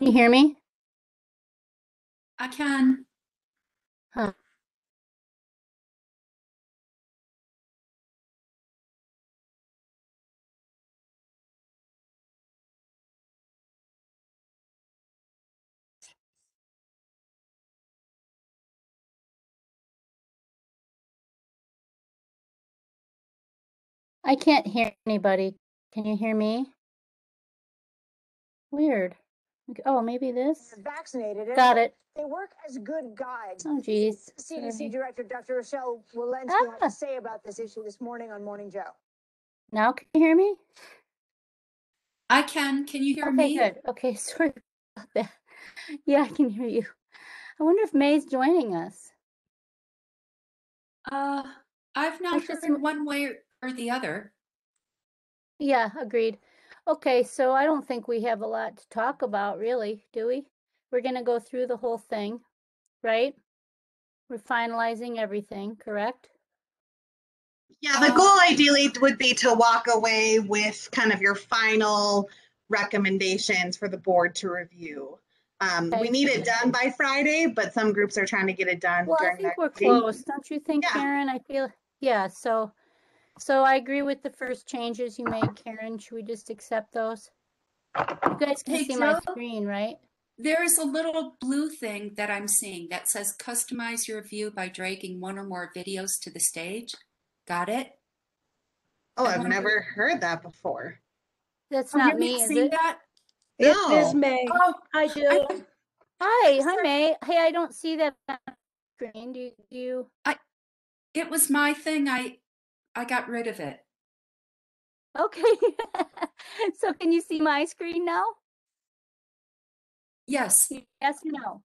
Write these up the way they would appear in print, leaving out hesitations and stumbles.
Can you hear me? I can. Huh. I can't hear anybody. Can you hear me? Weird. Oh, maybe this? Vaccinated. Got it. They work as good guides. Oh, geez. CDC Sorry. Director Dr. Rochelle Walensky had to Ah, say about this issue this morning on Morning Joe. now can you hear me? I can. Can you hear Okay, me? good. Okay, sorry about that. Yeah, I can hear you. I wonder if May's joining us. Uh, I've not Let's heard one way or the other. Yeah, agreed. Okay, so I don't think we have a lot to talk about, really, do we? We're going to go through the whole thing, right? We're finalizing everything, correct? Yeah, the goal ideally would be to walk away with kind of your final recommendations for the board to review. Okay. We need it done by Friday, but some groups are trying to get it done Well, I during think that we're week. close, don't you think, Yeah. Karen? I feel, yeah, so I agree with the first changes you made, Karen. Should we just accept those? You guys can Hey, see my Joe, screen, right? there is a little blue thing that I'm seeing that says customize your view by dragging one or more videos to the stage. Got it? Oh, I I've wonder- never heard that before. That's Oh, not you me, haven't is seen it? that? It No. is May. Oh, I I do. think Hi, May. Hey, I don't see that on the screen. Do you? it was my thing. I got rid of it. Okay. So can you see my screen now? Yes. Yes or no?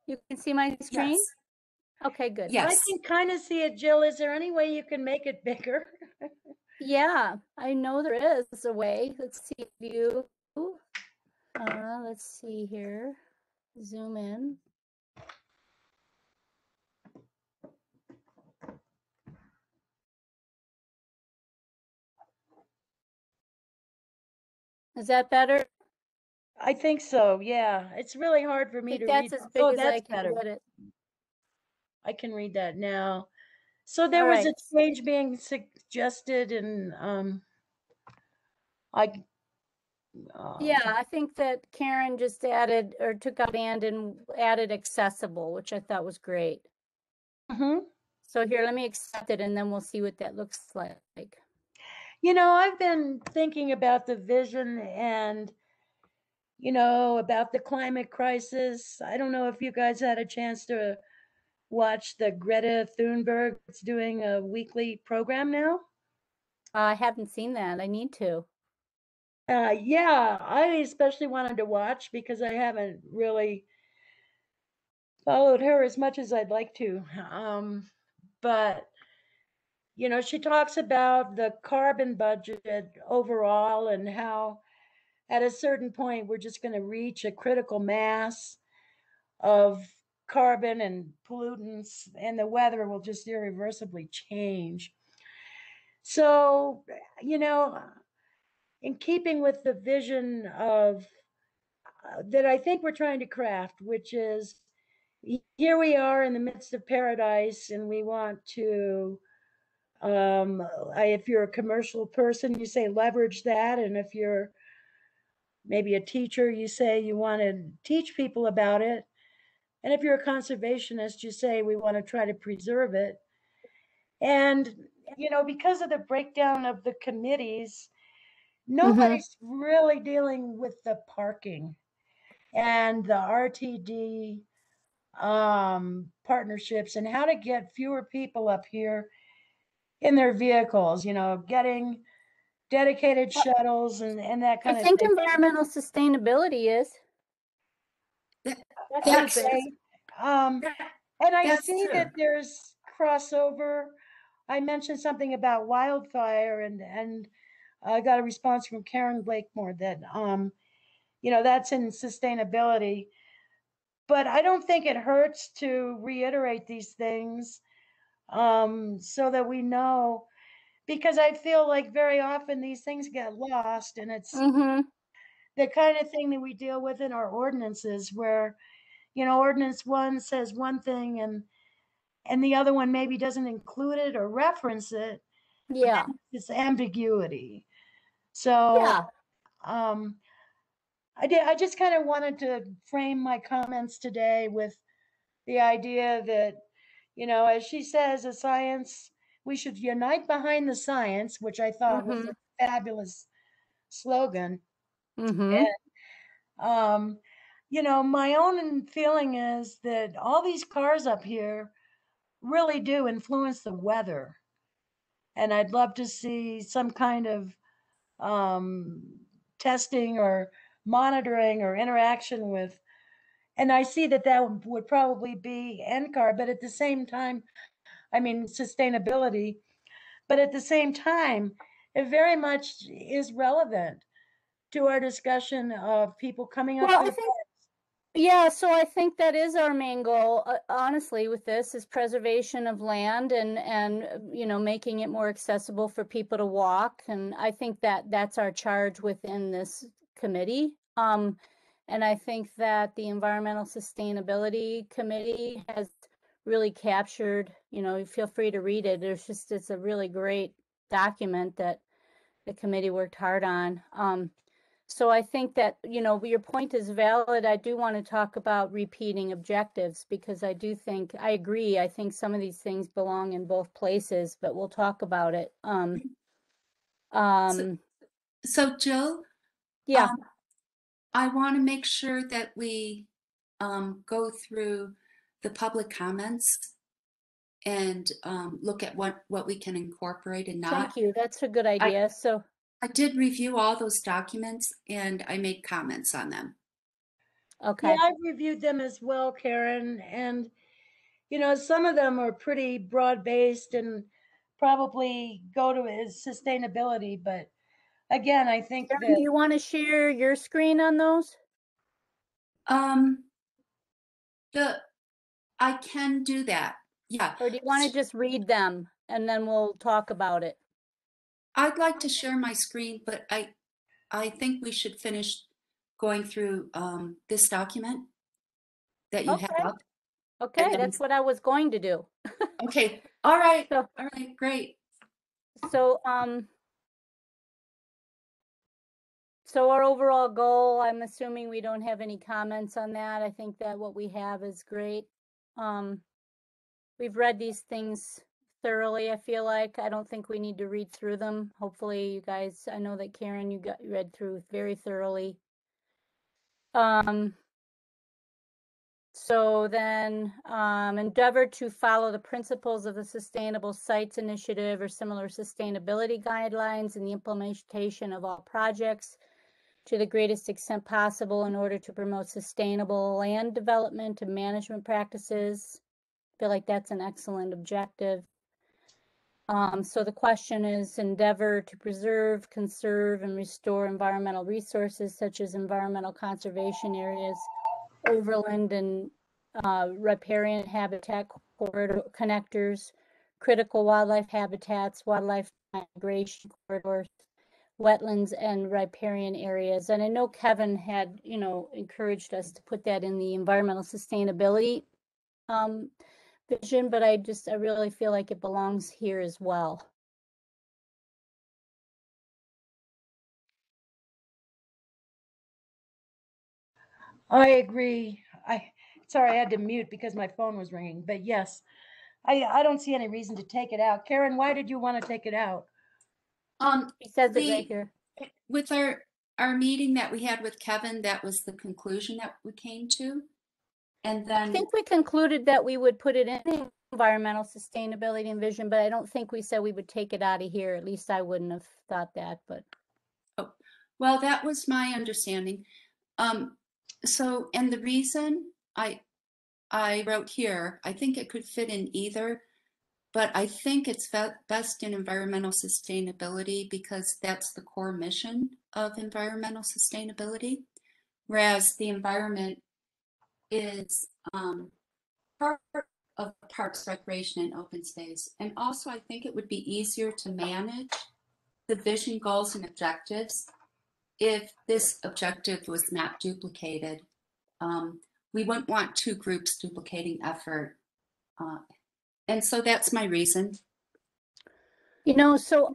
You can see my screen? Yes. Okay, good. Yes. I can kind of see it, Jill. Is there any way you can make it bigger? Yeah, I know there is a way. Let's see view. Let's see here. Zoom in. Is that better? I think so. Yeah, it's really hard for me to read. That's as big Oh, as I that's can better. get it. I can read that now. So there All was a right. change being suggested, and I. Yeah, I think that Karen just added or took out and added accessible, which I thought was great. Mhm. So here, let me accept it and then we'll see what that looks like. You know, I've been thinking about the vision and, about the climate crisis. I don't know if you guys had a chance to watch the Greta Thunberg. It's doing a weekly program now. I haven't seen that. I need to. Yeah, I especially wanted to watch because I haven't really followed her as much as I'd like to. But she talks about the carbon budget overall and how at a certain point we're just going to reach a critical mass of carbon and pollutants, and the weather will just irreversibly change. So, in keeping with the vision of that I think we're trying to craft, which is here we are in the midst of paradise, and we want to, if you're a commercial person, you say leverage that, and if you're maybe a teacher, you say you want to teach people about it, and if you're a conservationist, you say we want to try to preserve it. And because of the breakdown of the committees, nobody's really dealing with the parking and the RTD partnerships and how to get fewer people up here in their vehicles, getting dedicated shuttles and that I kind of think thing. environmental sustainability is. That's Okay. And I that's see true. that there's crossover. I mentioned something about wildfire, and I got a response from Karen Blakemore that that's in sustainability. But I don't think it hurts to reiterate these things, so that we know, because I feel like very often these things get lost, and it's Mm-hmm. the kind of thing that we deal with in our ordinances where, ordinance one says one thing and the other one maybe doesn't include it or reference it, but Yeah. then it's ambiguity. So, Yeah. I just kind of wanted to frame my comments today with the idea that, as she says, we should unite behind the science, which I thought was Mm-hmm. a fabulous slogan. Mm-hmm. Um, my own feeling is that all these cars up here really do influence the weather. And I'd love to see some kind of um, testing or monitoring or interaction with. And I see that would probably be NCAR, but at the same time, I mean, sustainability, but at the same time, it very much is relevant to our discussion of people coming up Well, to I the think, yeah, so I think that is our main goal, honestly, with this is preservation of land and making it more accessible for people to walk. And I think that that's our charge within this committee. And I think that the Environmental Sustainability Committee has really captured, feel free to read it. It's a really great document that the committee worked hard on. So I think that, your point is valid. I do want to talk about repeating objectives because I agree. I think some of these things belong in both places, but we'll talk about it. So, so Jill, Yeah, um, I want to make sure that we go through the public comments and look at what we can incorporate and not. thank you. That's a good I, idea. So, I did review all those documents and I made comments on them. Yeah, okay. I've reviewed them as well, Karen, and some of them are pretty broad-based and probably go to sustainability, but again, I think Karen, that do you want to share your screen on those? Um, the I can do that. Yeah. Or do you want to just read them and then we'll talk about it? I'd like to share my screen, but I think we should finish going through this document that you have Okay. up. Okay, And then, that's what I was going to do. okay, all right, So, great. so, So our overall goal, I'm assuming we don't have any comments on that. I think that what we have is great. We've read these things thoroughly, I feel like. I don't think we need to read through them. Hopefully you guys, I know that Karen, you read through very thoroughly. So then endeavor to follow the principles of the Sustainable Sites Initiative or similar sustainability guidelines in the implementation of all projects to the greatest extent possible in order to promote sustainable land development and management practices. I feel like that's an excellent objective. So the question is endeavor to preserve, conserve, and restore environmental resources such as environmental conservation areas, overland and riparian habitat corridor connectors, critical wildlife habitats, wildlife migration corridors, wetlands and riparian areas. And I know Kevin had, encouraged us to put that in the environmental sustainability vision, but I really feel like it belongs here as well. I agree. Sorry, I had to mute because my phone was ringing, but yes, I don't see any reason to take it out. Karen, why did you want to take it out? He says it right here. With our meeting that we had with Kevin, that was the conclusion that we came to. And I then think we concluded that we would put it in the environmental sustainability and vision, but I don't think we said we would take it out of here. At least I wouldn't have thought that, but. oh, well, that was my understanding. So, and the reason I wrote here, I think it could fit in either, but I think it's best in environmental sustainability because that's the core mission of environmental sustainability, whereas the environment is part of parks, recreation, and open space. And also, I think it would be easier to manage the vision goals and objectives if this objective was not duplicated, we wouldn't want two groups duplicating effort. And so that's my reason. You know, so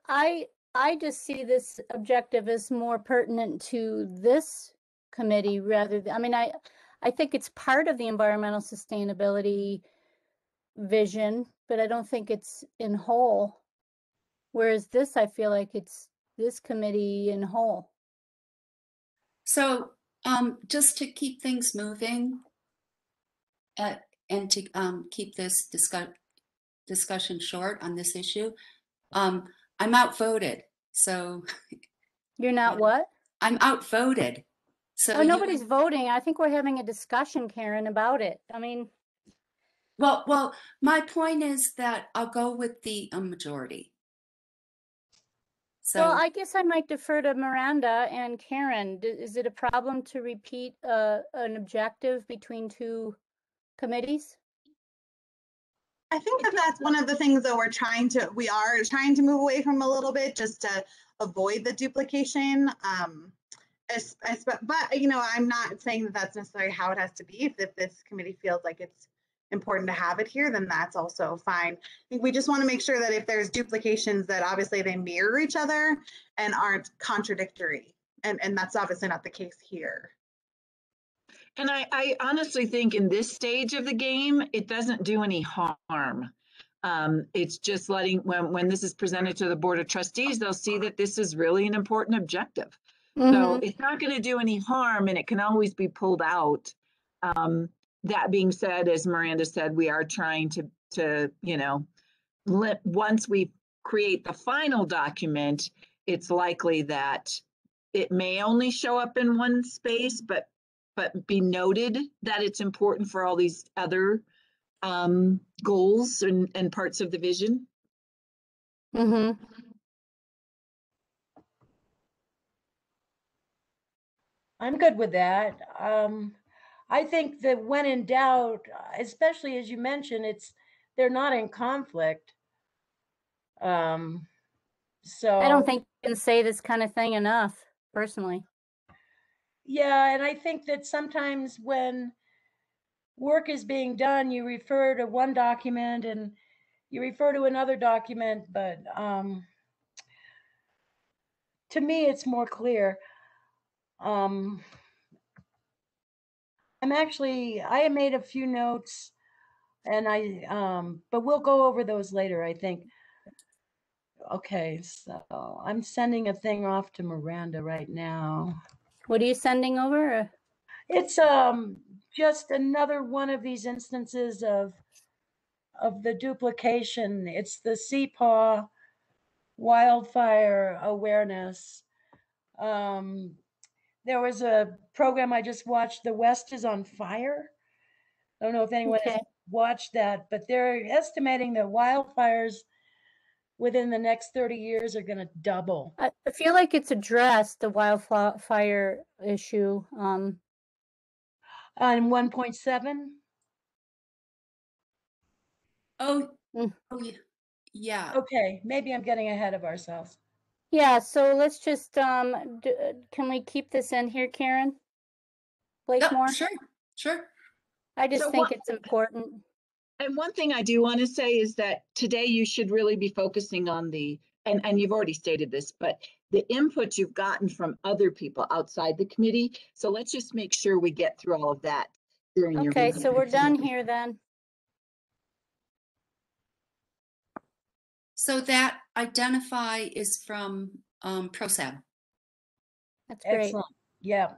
I just see this objective as more pertinent to this committee rather than, I mean, I think it's part of the environmental sustainability vision, but I don't think it's in whole. Whereas this, I feel like it's this committee in whole. So just to keep things moving and to keep this discussion short on this issue, I'm outvoted. So You're not what? I'm outvoted. So Oh, nobody's voting. I think we're having a discussion, Karen, about it. I mean, well, my point is that I'll go with the majority. So well, I guess I might defer to Miranda and Karen. Is it a problem to repeat an objective between two committees? I think that that's one of the things that we are trying to move away from a little bit, just to avoid the duplication. But you know, I'm not saying that that's necessarily how it has to be. If this committee feels like it's important to have it here, then that's also fine. I think we just want to make sure that if there's duplications, that obviously they mirror each other and aren't contradictory. And that's obviously not the case here. And I honestly think in this stage of the game, it doesn't do any harm. It's just letting, when this is presented to the Board of Trustees, they'll see that this is really an important objective. So it's not going to do any harm, and it can always be pulled out. That being said, as Miranda said, we are trying to you know, once we create the final document, it's likely that it may only show up in one space, but be noted that it's important for all these other goals and parts of the vision. I'm good with that. I think that when in doubt, especially as you mentioned, they're not in conflict. So I don't think you can say this kind of thing enough, personally. yeah, and I think that sometimes when work is being done, you refer to one document and you refer to another document, but to me, it's more clear. I made a few notes, and but we'll go over those later, I think. Okay, so I'm sending a thing off to Miranda right now. What are you sending over? It's just another one of these instances of the duplication. It's the CPAW wildfire awareness. There was a program I just watched, The West is on Fire. I don't know if anyone has watched that, but they're estimating that wildfires within the next 30 years are going to double. I feel like it's addressed, the wildfire issue. On 1.7? Oh, yeah. Okay, maybe I'm getting ahead of ourselves. Yeah, so let's just, can we keep this in here, Karen? Blakemore? Sure. I just think it's important. And one thing I do want to say is that today you should really be focusing on and you've already stated this, but the input you've gotten from other people outside the committee. So let's just make sure we get through all of that during your Okay, meeting. so we're done here then. So that identify is from ProSab. That's great. Excellent. Yeah.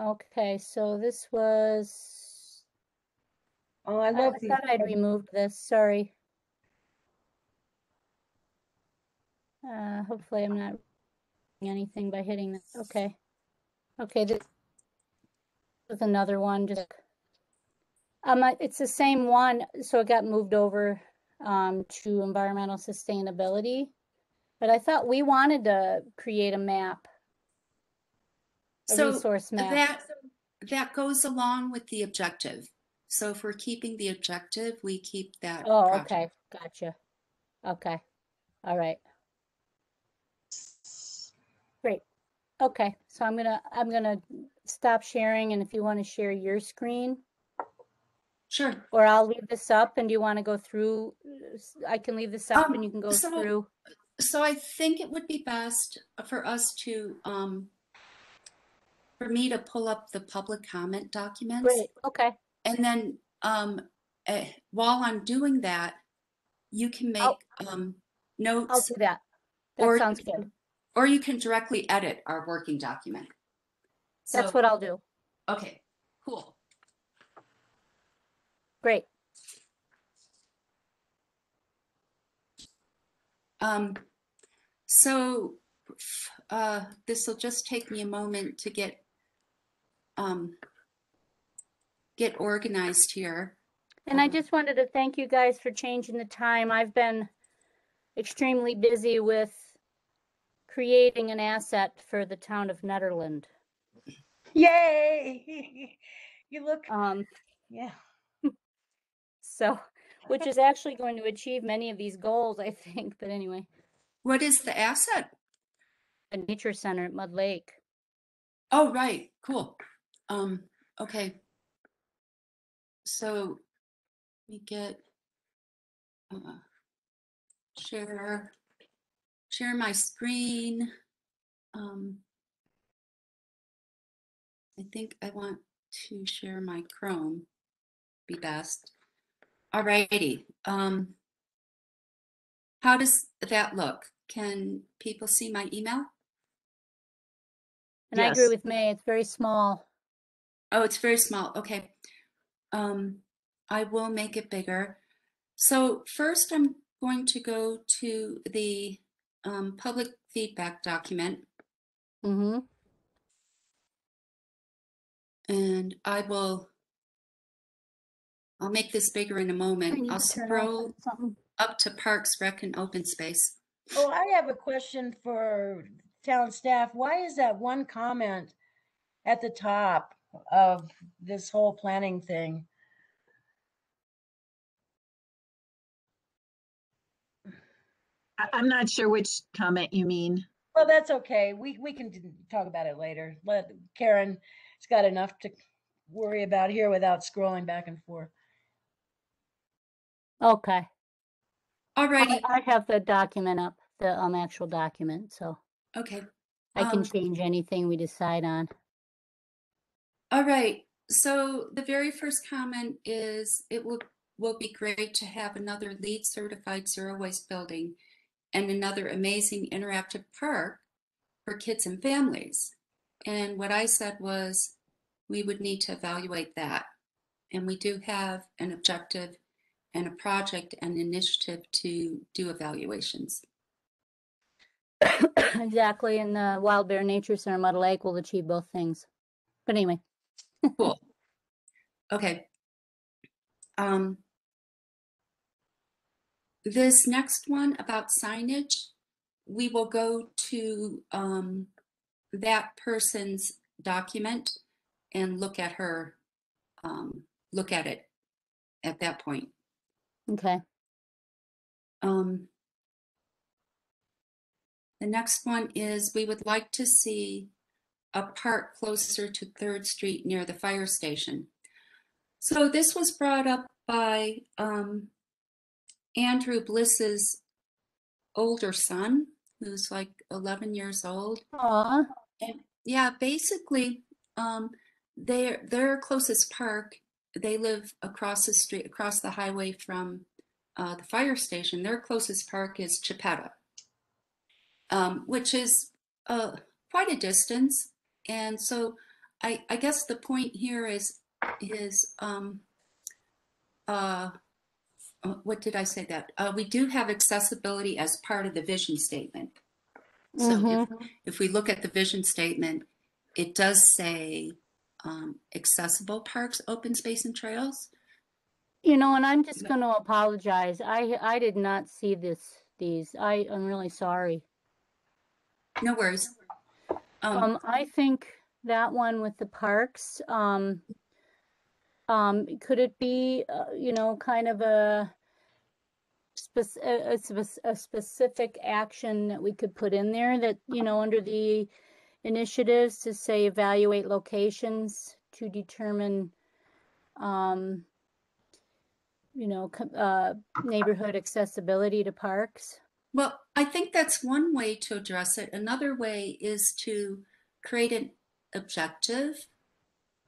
Okay, so this was. Oh, I love these. I thought I'd removed this. Sorry. Hopefully I'm not doing anything by hitting this. Okay. Okay, this is another one. Just it's the same one, so it got moved over to environmental sustainability. But I thought we wanted to create a map, resource map. That goes along with the objective. So if we're keeping the objective, we keep that. Oh, project. okay, gotcha. Okay. All right. Great. Okay, so I'm gonna stop sharing, and if you want to share your screen, Sure. or I'll leave this up, and do you want to go through? I can leave this up, and you can go through. So I think it would be best for us to, for me to pull up the public comment documents. Great. Okay. And then while I'm doing that, you can make I'll notes, do that. That or sounds good. or you can directly edit our working document. That's So, what I'll do. okay, cool. Great. So this will just take me a moment to get organized here. And I just wanted to thank you guys for changing the time. I've been extremely busy with creating an asset for the town of Netherland. Yay! You look, yeah. So, which is actually going to achieve many of these goals, I think. But anyway, What is the asset? a nature center at Mud Lake. Oh, right. Cool. Okay. So we get share my screen. I think I want to share my Chrome, be best. Alrighty. How does that look? Can people see my email? And I agree Yes. with May. It's very small. Oh, it's very small. Okay. I will make it bigger. So first I'm going to go to the public feedback document. Mm-hmm. And I'll make this bigger in a moment. I'll scroll up to Parks, Rec, and Open Space. Oh, I have a question for town staff. Why is that one comment at the top of this whole planning thing? I'm not sure which comment you mean. Well, that's okay. We can talk about it later. Let Karen's got enough to worry about here without scrolling back and forth. Okay. Alrighty. I have the document up, the actual document, so Okay. I can change anything we decide on. All right. So the very first comment is it will be great to have another LEED certified zero waste building and another amazing interactive park for kids and families. And what I said was we would need to evaluate that. And we do have an objective and a project and initiative to do evaluations. Exactly, and the Wild Bear Nature Center Mud Lake will achieve both things. But anyway. Cool. Okay. This next one about signage, we will go to that person's document and look at her, look at it at that point. Okay. The next one is we would like to see a park closer to 3rd Street near the fire station. So this was brought up by Andrew Bliss's older son, who's like 11 years old. Aw. And yeah, basically, their closest park, they live across the street, across the highway from the fire station. Their closest park is Chipetta, which is quite a distance. And so I guess the point here is what did I say that? We do have accessibility as part of the vision statement. So if we look at the vision statement, it does say accessible parks, open space, and trails. You know, and I'm just going to apologize. I did not see these. I'm really sorry. No worries. I think that one with the parks, could it be, you know, kind of a a specific action that we could put in there that, under the initiatives to say evaluate locations to determine, neighborhood accessibility to parks? Well, I think that's one way to address it. Another way is to create an objective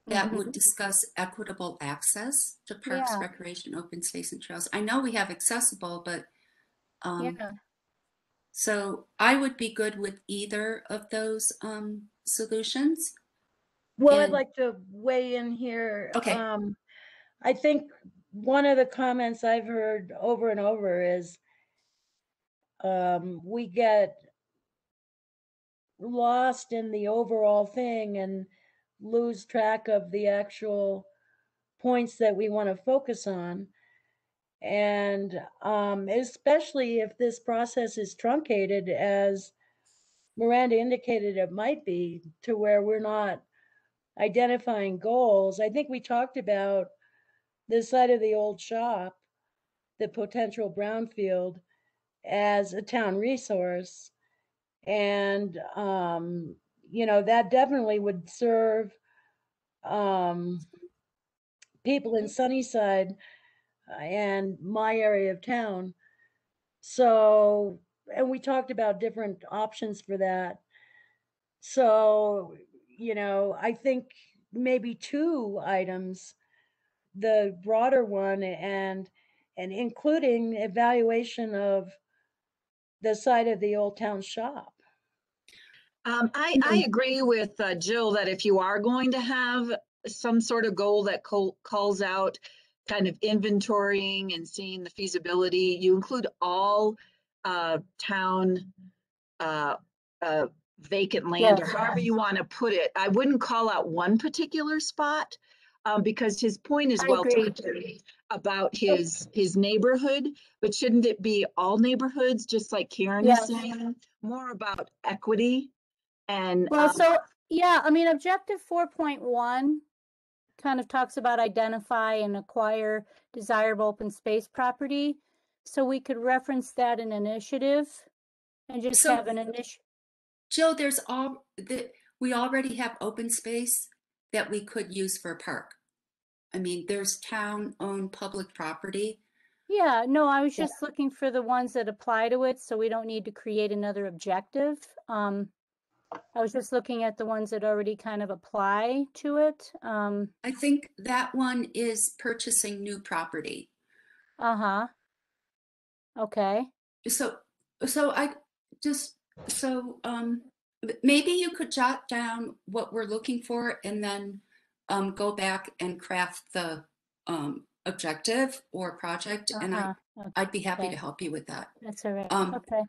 that would discuss equitable access to parks, Yeah, recreation, open space, and trails. I know we have accessible, but yeah. so I would be good with either of those solutions. Well, I'd And like to weigh in here. okay, I think one of the comments I've heard over and over is we get lost in the overall thing and lose track of the actual points that we want to focus on. And especially if this process is truncated, as Miranda indicated it might be, to where we're not identifying goals. I think we talked about this side of the old shop, the potential brownfield, as a town resource. And, that definitely would serve people in Sunnyside and my area of town. So, and we talked about different options for that. So, I think maybe two items, the broader one and including evaluation of the site of the old town shop. I agree with Jill that if you are going to have some sort of goal that calls out kind of inventorying and seeing the feasibility, you include all town vacant land, or Yes. however you want to put it. I wouldn't call out one particular spot because his point is I well agree. taken about his neighborhood, but shouldn't it be all neighborhoods, just like Karen is Yes. saying, more about equity? And Well, objective 4.1 kind of talks about identify and acquire desirable open space property. So we could reference that in initiative and just so have an initiative. Jill, we already have open space that we could use for a park. I mean, there's town-owned public property. Yeah, no, I was just looking for the ones that apply to it, so we don't need to create another objective. I was just looking at the ones that already kind of apply to it. I think that one is purchasing new property. Uh-huh. Okay. So, maybe you could jot down what we're looking for and then go back and craft the objective or project, and I'd be happy to help you with that. That's all right. Um, Okay.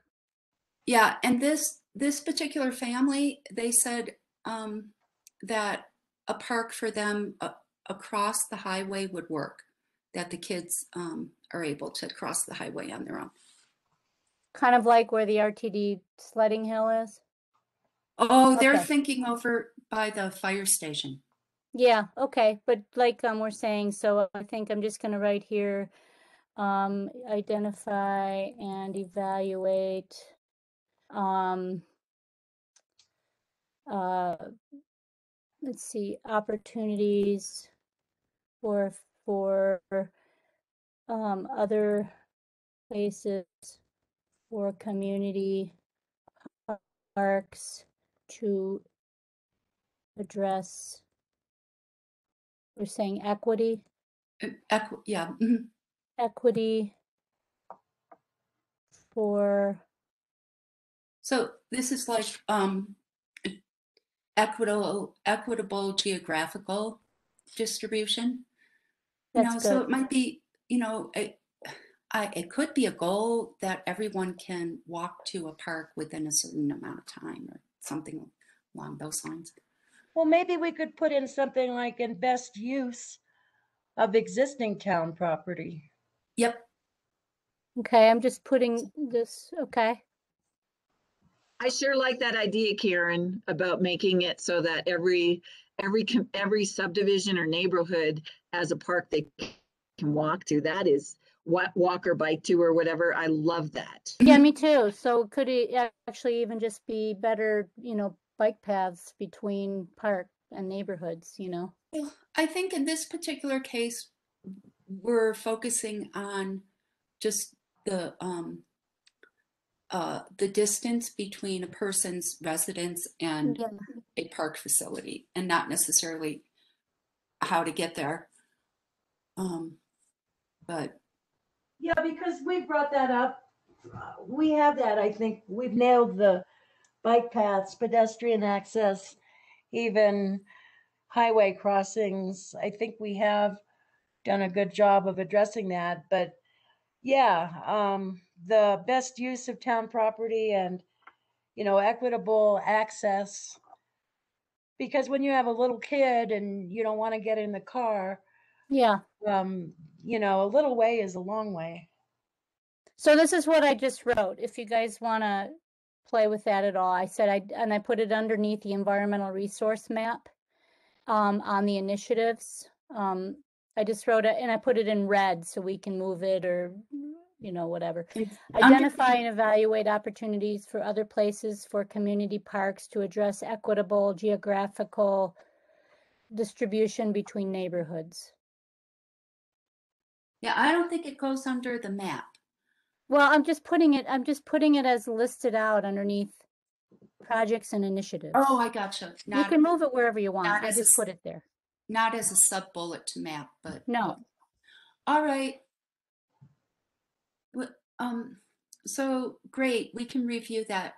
Yeah, and this particular family, they said that a park for them across the highway would work, that the kids are able to cross the highway on their own. Kind of like where the RTD sledding hill is. Oh, they're Okay. thinking over by the fire station. Yeah, okay, but like we're saying, so I think I'm just gonna write here, identify and evaluate, let's see, opportunities for other places for community parks to address, we're saying equity, Yeah. equity for, So this is like equitable geographical distribution. that's So good. it might be, it could be a goal that everyone can walk to a park within a certain amount of time or something along those lines. Well, maybe we could put in something like in best use of existing town property. Yep. Okay, I'm just putting this, okay. I sure like that idea, Karen, about making it so that every subdivision or neighborhood has a park they can walk to. That is walk or bike to or whatever. I love that. Yeah, me too. So could it actually even just be better, bike paths between park and neighborhoods, Well, I think in this particular case, we're focusing on just the distance between a person's residence and Yeah. a park facility, and not necessarily how to get there. But Yeah, because we brought that up. We have that. I think we've nailed the bike paths, pedestrian access, even highway crossings. I think we have done a good job of addressing that. But yeah, the best use of town property and, equitable access. Because when you have a little kid and you don't want to get in the car, Yeah. a little way is a long way. So this is what I just wrote. If you guys want to play with that at all, I put it underneath the environmental resource map on the initiatives. I just wrote it and I put it in red so we can move it or, whatever. Identify and evaluate opportunities for other places for community parks to address equitable geographical distribution between neighborhoods. yeah, I don't think it goes under the map. Well, I'm just putting it as listed out underneath projects and initiatives. Oh, I gotcha. You can move it wherever you want. I just put it there. Not as a sub bullet to map, but No. all right. So great. We can review that,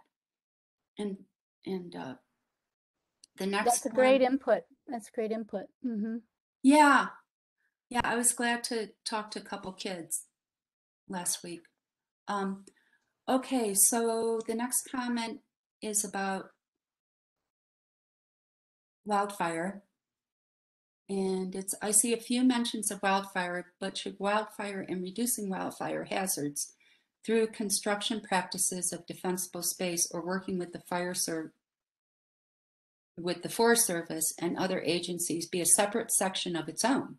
and the next That's a great input. That's great input. Mm-hmm. Yeah, I was glad to talk to a couple kids last week. Okay, so the next comment is about wildfire. And I see a few mentions of wildfire, but should wildfire and reducing wildfire hazards through construction practices of defensible space or working with the Forest Service and other agencies be a separate section of its own?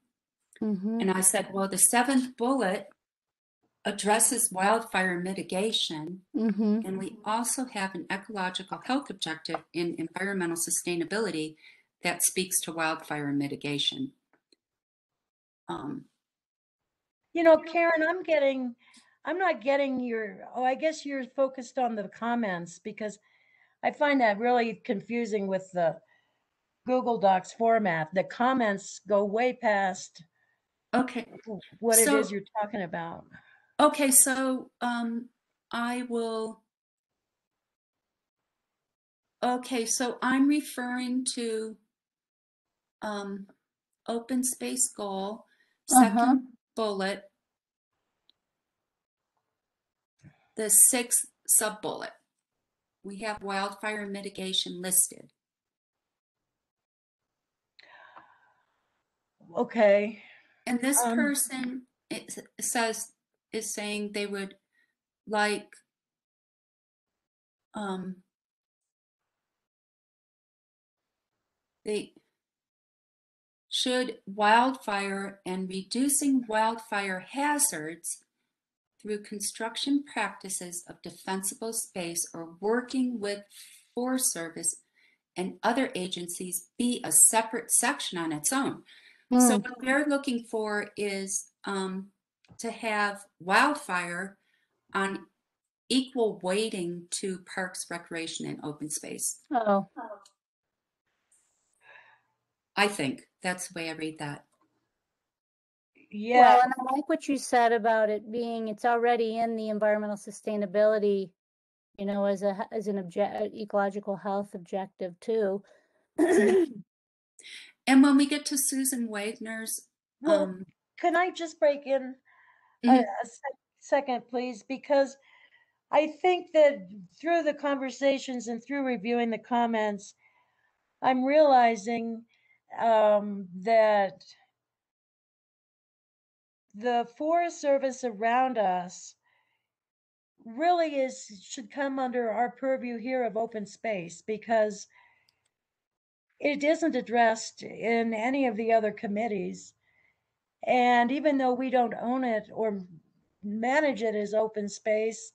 Mm-hmm. And I said, well, the 7th bullet addresses wildfire mitigation, Mm-hmm. and we also have an ecological health objective in environmental sustainability that speaks to wildfire mitigation. Karen, I'm not getting I guess you're focused on the comments because I find that really confusing with the Google Docs format. The comments go way past Okay. what it is you're talking about. Okay, so I will. Okay, so I'm referring to open space goal, second bullet, the 6th sub bullet. We have wildfire mitigation listed. Okay. And this person is saying they would like they should wildfire and reducing wildfire hazards through construction practices of defensible space or working with Forest Service and other agencies be a separate section on its own. So what they're looking for is to have wildfire on equal weighting to parks, recreation, and open space. Oh. I think that's the way I read that. Yeah. Well, and I like what you said about it's already in the environmental sustainability, as an ecological health objective too. And when we get to Susan Wagner's, Well, can I just break in a second, please? Because I think that through the conversations and through reviewing the comments, I'm realizing that the Forest Service around us really should come under our purview here of open space because it isn't addressed in any of the other committees. And even though we don't own it or manage it as open space,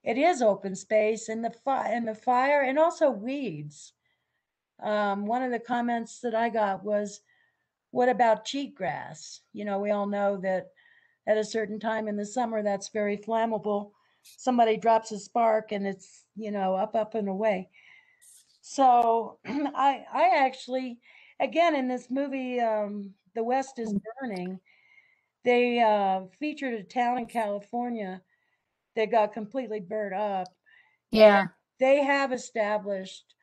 it is open space, and the fire and also weeds. One of the comments that I got was, what about cheatgrass? You know, we all know that at a certain time in the summer, that's very flammable. Somebody drops a spark and it's, up and away. So I actually, again, in this movie, The West is Burning, they featured a town in California that got completely burnt up. And Yeah. they have established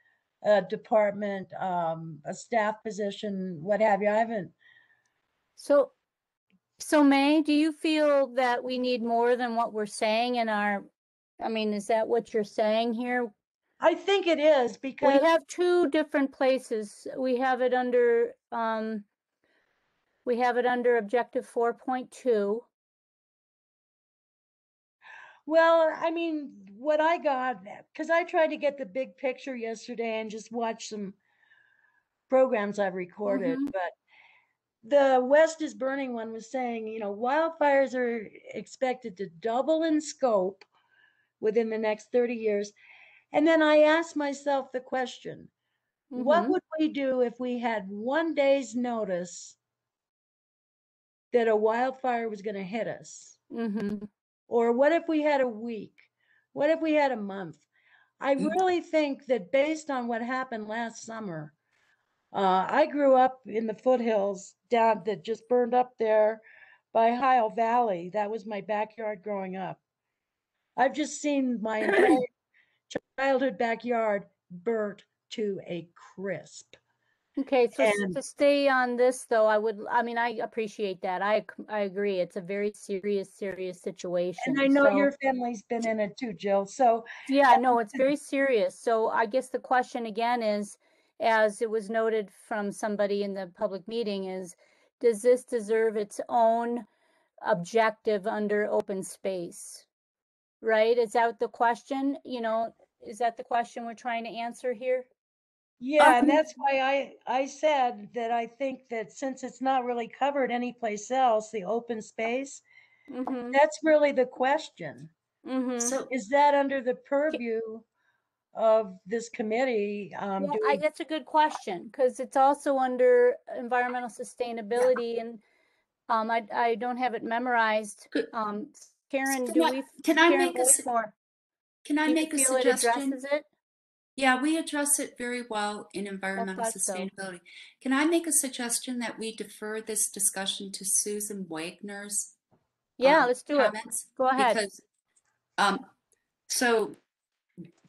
a department, a staff position, what have you. I haven't. So, May, do you feel that we need more than what we're saying in our, I mean, is that what you're saying here? I think it is We because, have two different places. We have it under objective 4.2. well, I mean, what I got, because I tried to get the big picture yesterday and just watch some programs I've recorded, Mhm. but the West is Burning one was saying, wildfires are expected to double in scope within the next 30 years. And then I asked myself the question, what Mhm. would we do if we had one day's notice that a wildfire was going to hit us? Mhm. Or what if we had a week? What if we had a month? I really think that based on what happened last summer, I grew up in the foothills down that just burned up there by Ohio Valley. That was my backyard growing up. I've just seen my entire childhood backyard burnt to a crisp. Okay, so And to stay on this though, I mean, I appreciate that. I agree. It's a very serious and I situation. know So, your family's been in it too, Jill. So yeah, no, it's very serious. So I guess the question again is, as it was noted from somebody in the public meeting, is does this deserve its own objective under open space? Right? Is that the question? Is that the question we're trying to answer here? yeah, and that's why I said that I think that since it's not really covered anyplace else, the open space, Mm-hmm. that's really the question. Mm-hmm. So, Is that under the purview of this committee? Well, Do we? that's a good question because it's also under environmental yeah, sustainability, and I don't have it memorized. could, Karen, can I Karen make Whitmore, can I do you make a feel it suggestion? addresses it? Yeah, we address it very well in I environmental thought so. sustainability. Can I make a suggestion that we defer this discussion to Susan Wagner's Yeah, let's do it. comments? Go ahead. Because, um, so,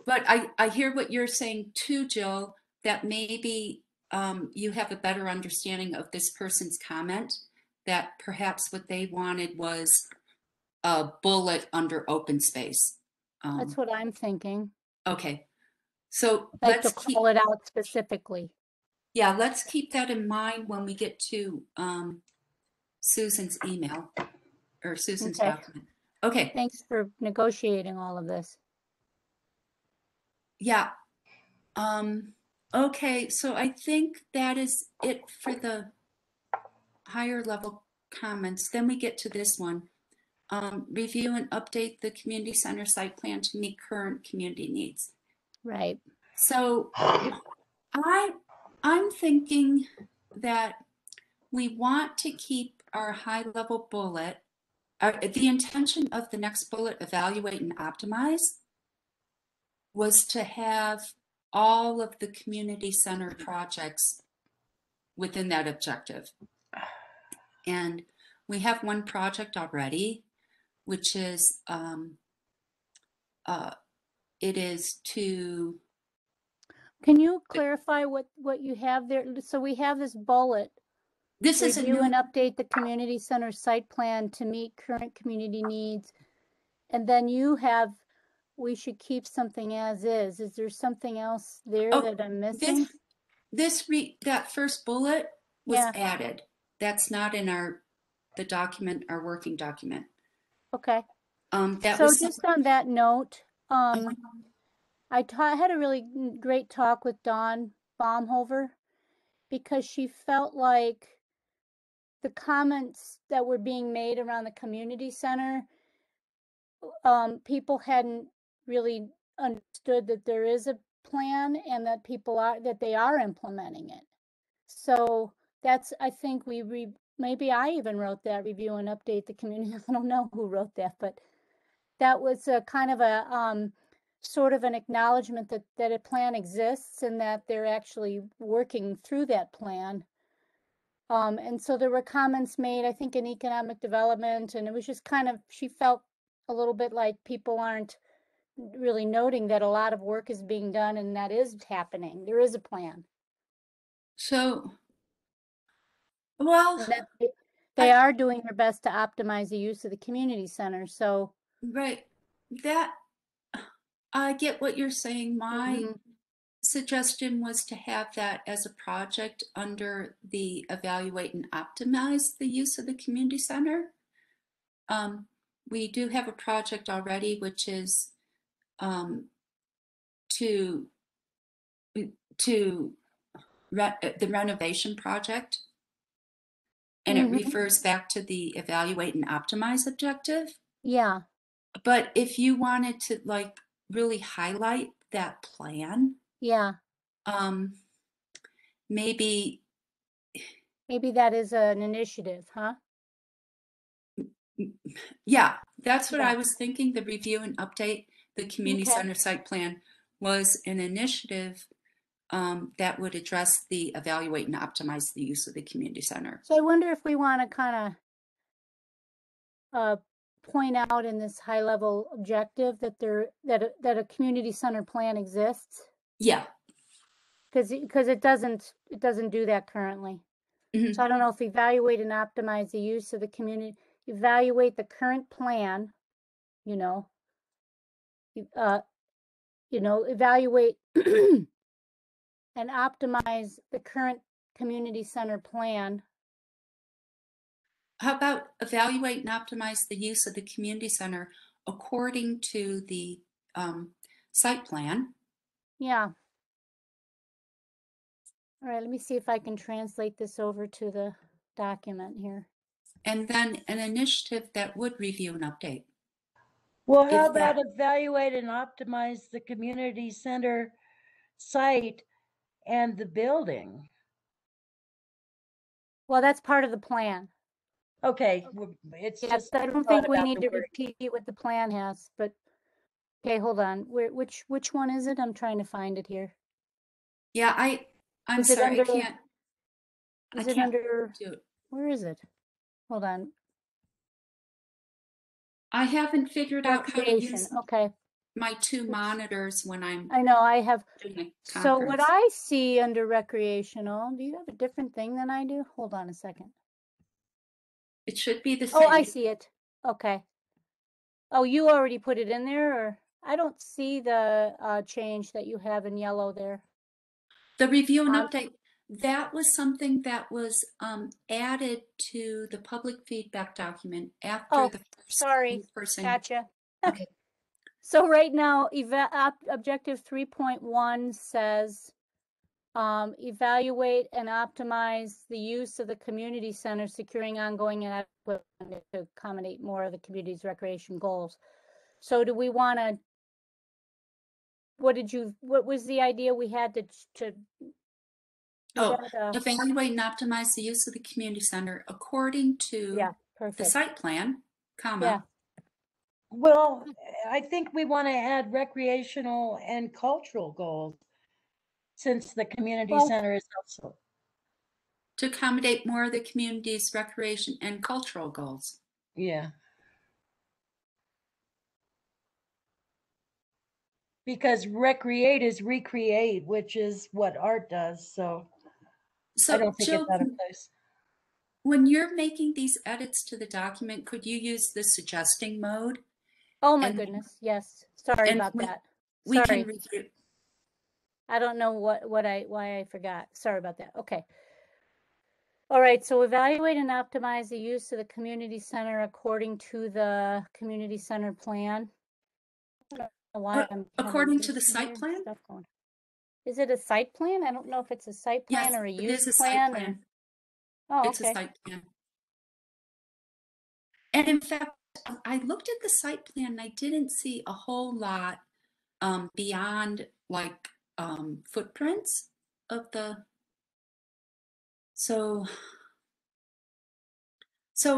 but I hear what you're saying too, Jill, that maybe you have a better understanding of this person's comment, that perhaps what they wanted was a bullet under open space. That's what I'm thinking. Okay, so Like to call it out specifically. let's keep that in mind when we get to Susan's email or Susan's Okay. document. Okay, Thanks for negotiating all of this. yeah. Okay, so I think that is it for the higher level comments. Then we get to this one. Review and update the community center site plan to meet current community needs. Right. So I'm thinking that we want to keep our high level bullet. The intention of the next bullet, evaluate and optimize, was to have all of the community center projects within that objective. And we have one project already, which is it is to. Can you clarify what you have there? So we have this bullet, This is a review new. and update the community center site plan to meet current community needs. And then you have, we should keep something as is. Is there something else there Oh, that I'm missing? that first bullet was Yeah, added. That's not in the document, our working document. okay. That So was just on that note, uh, I had a really great talk with Dawn Baumhover because she felt like the comments that were being made around the community center people hadn't really understood that there is a plan and that they are implementing it. So that's, I think maybe I even wrote that, review and update the community. I don't know who wrote that, but that was a kind of a sort of an acknowledgement that a plan exists and that they're actually working through that plan. And so there were comments made, I think, in economic development, and it was just kind of, she felt a little bit like people aren't really noting that a lot of work is being done and that is happening. There is a plan. So, well, And that they are doing their best to optimize the use of the community center. So, right, that, I get what you're saying. My mhm. suggestion was to have that as a project under the evaluate and optimize the use of the community center. We do have a project already, which is to the renovation project, and it refers back to the evaluate and optimize objective. Yeah. But if you wanted to like really highlight that plan, Yeah. maybe that is an initiative, huh? yeah, that's what Yeah. I was thinking. The review and update the community Okay. center site plan was an initiative that would address the evaluate and optimize the use of the community center. So I wonder if we want to kind of point out in this high level objective that a community center plan exists, Yeah. because it doesn't do that currently. Mhm. So I don't know if evaluate and optimize the use of the community, evaluate the current plan, you know, evaluate and optimize the current community center plan. How about evaluate and optimize the use of the community center according to the site plan? Yeah. All right, let me see if I can translate this over to the document here. And then an initiative that would review and update. Well, how If about that, evaluate and optimize the community center site and the building? Well, that's part of the plan. Okay, it's Yes, just I don't thought think we about need the to word. repeat what the plan has, but okay, hold on. Which one is it? I'm trying to find it here. yeah, I'm Is it sorry, under? I Is it can't under? do it. Where is it? Hold on. I haven't figured out how to Recreation. use Okay. my two monitors when I'm I know I have. doing a So what conference. I see under recreational, do you have a different thing than I do? Hold on a second. It should be the Oh, same. I see it. Okay. Oh, you already put it in there, or I don't see the change that you have in yellow there. The review and update, that was something that was added to the public feedback document after Oh, the first sorry. person. Gotcha. Okay. So right now, objective 3.1 says evaluate and optimize the use of the community center, securing ongoing and adequate funding to accommodate more of the community's recreation goals. So do we want to? What was the idea we had to? Evaluate and optimize the use of the community center according to Yeah, the perfect. site plan, comma. Yeah. Well, I think we want to add recreational and cultural goals since the community Well, center is also. To accommodate more of the community's recreation and cultural goals. Yeah. Because recreate is recreate, which is what art does. So I don't think Jill, it's out of place. when you're making these edits to the document, could you use the suggesting mode? oh my And- goodness, yes. Sorry and about that. We Sorry. can review. I don't know why I forgot. Sorry about that. Okay. All right, so evaluate and optimize the use of the community center according to the community center plan. I don't know why I'm According to the site plan? stuff going. Is it a site plan? I don't know if it's a site plan Yes, or a it use is a plan. site plan. Oh, It's okay. a site plan. And in fact, I looked at the site plan and I didn't see a whole lot beyond like footprints of the, so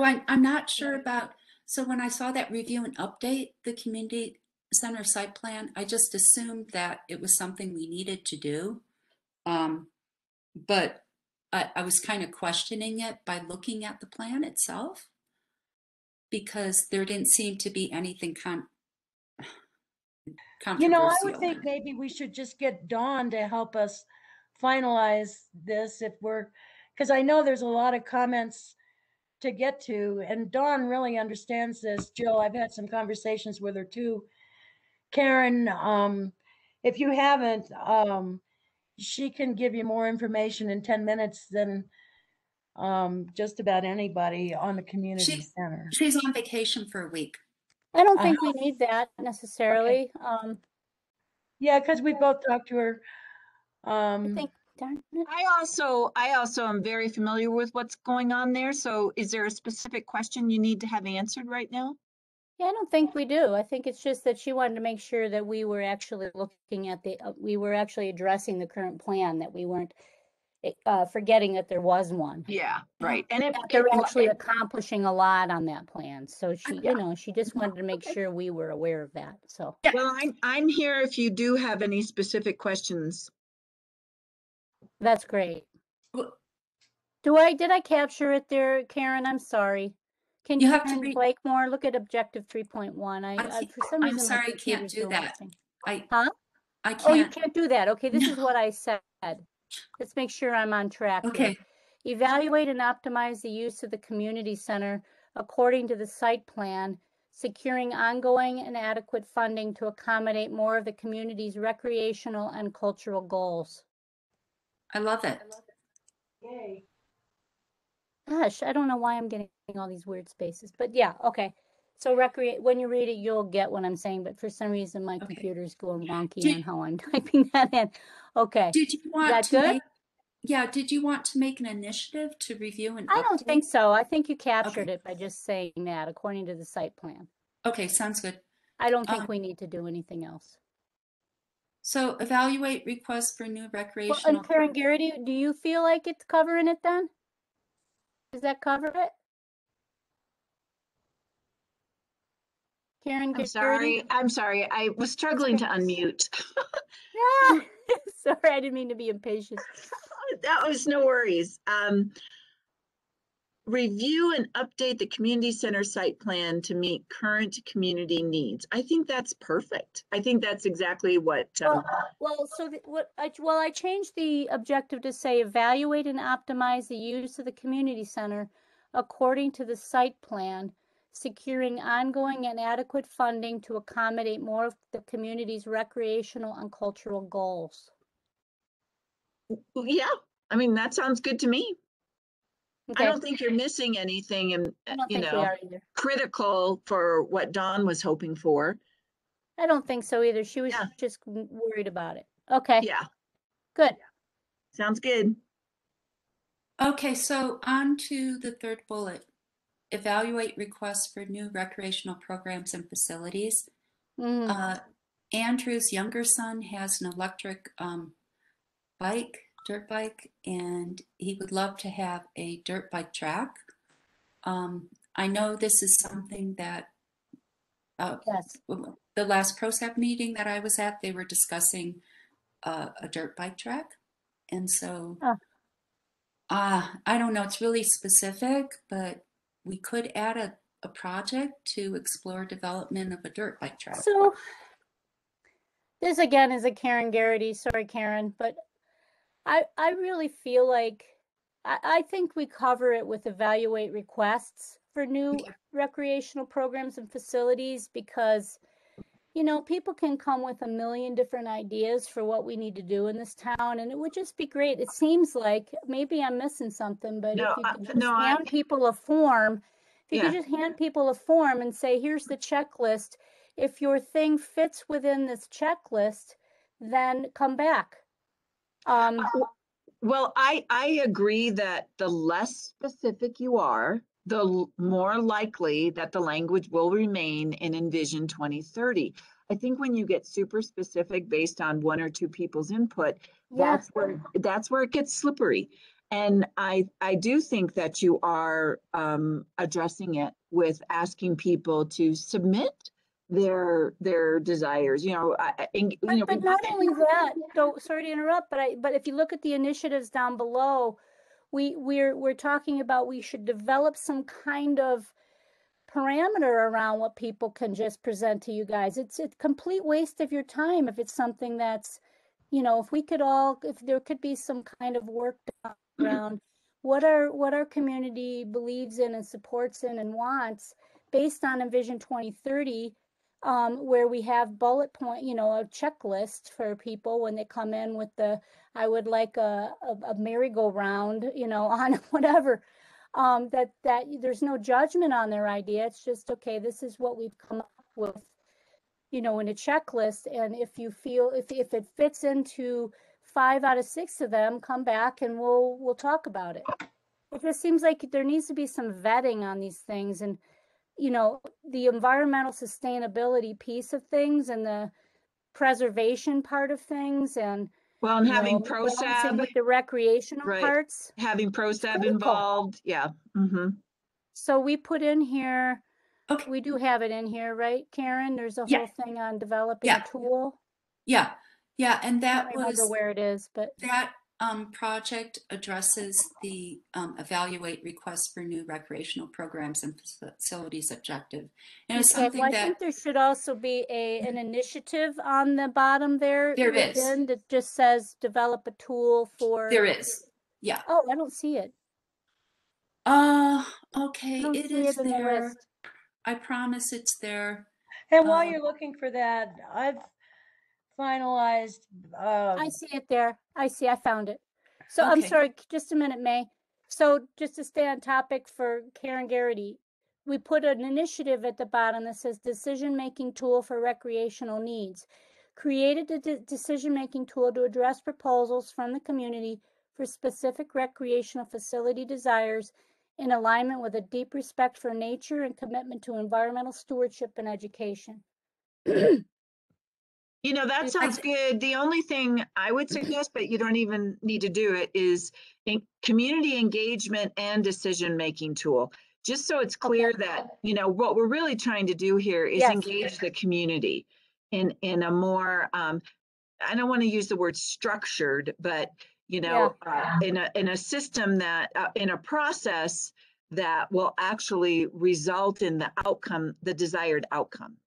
I'm not sure about, so when I saw that review and update the community center site plan, I just assumed that it was something we needed to do. But I was kind of questioning it by looking at the plan itself, because there didn't seem to be anything You know, I controversial would in think it. maybe we should just get Dawn to help us finalize this if we're, because I know there's a lot of comments to get to, and Dawn really understands this. Jill, I've had some conversations with her too. Karen, if you haven't, she can give you more information in 10 minutes than just about anybody on the community center. She's on vacation for a week. I don't Uh, think we need that necessarily. Yeah, because we both talked to her. I think, darn it. I also am very familiar with what's going on there. So is there a specific question you need to have answered right now? Yeah, I don't think we do. I think it's just that she wanted to make sure that we were actually looking at we were actually addressing the current plan, that we weren't forgetting that there was one. Yeah, right. And That they're actually accomplishing a lot on that plan. So she, Yeah. she just wanted to make sure we were aware of that. So Well, I'm here if you do have any specific questions. that's great. Well, Did I capture it there, Karen? I'm sorry. Can You you have to turn read- Blake more? Look at objective 3.1. For some I'm reason my sorry, I can't computer's do doing that. its thing. I Huh? I Oh, you can't. can't do that. Okay, this is No. what I said. Let's make sure I'm on track here. Okay. Evaluate and optimize the use of the community center according to the site plan, securing ongoing and adequate funding to accommodate more of the community's recreational and cultural goals. I love it. Yay. Gosh, I don't know why I'm getting all these weird spaces, but yeah, okay. So when you read it, you'll get what I'm saying, but for some reason my Okay. computer's going wonky Did- on how I'm typing that in. Okay. Did you want that to good? make? Yeah. Did you want to make an initiative to review and I don't update? think so. I think you captured Okay. it by just saying that according to the site plan. Okay, sounds good. I don't think we need to do anything else. So evaluate requests for new Well, recreational. and Karen Garrity, do you feel like it's covering it then? Does that cover it? Karen Garrity? I'm sorry. I was struggling to unmute. Ah, sorry, I didn't mean to be impatient. That was no worries. Review and update the community center site plan to meet current community needs. I think that's perfect. I think that's exactly what. I changed the objective to say evaluate and optimize the use of the community center according to the site plan, securing ongoing and adequate funding to accommodate more of the community's recreational and cultural goals. Yeah, I mean, that sounds good to me. Okay. I don't think you're missing anything, and I don't think we are either. critical for what Dawn was hoping for. I don't think so either. She was just worried about it. Okay. Yeah. Good. Sounds good. Okay, so on to the third bullet. Evaluate requests for new recreational programs and facilities. Andrew's younger son has an electric dirt bike, and he would love to have a dirt bike track. I know this is something that Yes. the last ProSAP meeting that I was at, they were discussing a dirt bike track. And so I don't know, it's really specific, but we could add a project to explore development of a dirt bike track. So this again is a Karen Garrity. Sorry, Karen, but I really feel like I think we cover it with evaluate requests for new recreational programs and facilities, because people can come with a million different ideas for what we need to do in this town, and it would just be great. It seems like maybe I'm missing something, but if you could just hand people a form, and say, here's the checklist. If your thing fits within this checklist, then come back. Well, I agree that the less specific you are, more likely that the language will remain in Envision 2030. I think when you get super specific based on one or two people's input, Yeah, that's where it gets slippery. And I do think that you are addressing it with asking people to submit their desires. but not only that, though, sorry to interrupt, but if you look at the initiatives down below, we're talking about we should develop some kind of parameter around what people can just present to you guys. It's a complete waste of your time if it's something that's, if there could be some kind of work done around what our community believes in and supports in and wants based on Envision 2030, where we have bullet point, a checklist for people when they come in with I would like a merry-go-round, on whatever. That there's no judgment on their idea. It's just, okay, this is what we've come up with, in a checklist. And if you feel, if it fits into 5 out of 6 of them, come back and we'll talk about it. It just seems like there needs to be some vetting on these things, and, the environmental sustainability piece of things and the preservation part of things, and, Well, and having balancing ProSab, with the recreational right, parts. having ProSab critical. involved, yeah. So we put in here, Okay. we do have it in here, right, Karen? There's a Yeah. whole thing on developing Yeah. a tool. Yeah, and I that don't remember was where it is, but that project addresses the evaluate requests for new recreational programs and facilities objective. And it's okay. something Well, I that think there should also be an initiative on the bottom there there is. within that just says develop a tool for. There is. Yeah. Oh, I don't see it. Okay, I don't it see is it in the there. list. I promise it's there. And while you're looking for that, I've finalized, I see it there. I found it. So I'm Okay. sorry, just a minute, May. So just to stay on topic for Karen Garrity, we put an initiative at the bottom that says decision-making tool for recreational needs. Created a decision-making tool to address proposals from the community for specific recreational facility desires in alignment with a deep respect for nature and commitment to environmental stewardship and education. That sounds good. The only thing I would suggest, but you don't even need to do it, is in community engagement and decision-making tool. Just so it's clear that, what we're really trying to do here is Yes. engage the community in a more, I don't want to use the word structured, but, in a system that, in a process that will actually result in the outcome, the desired outcome.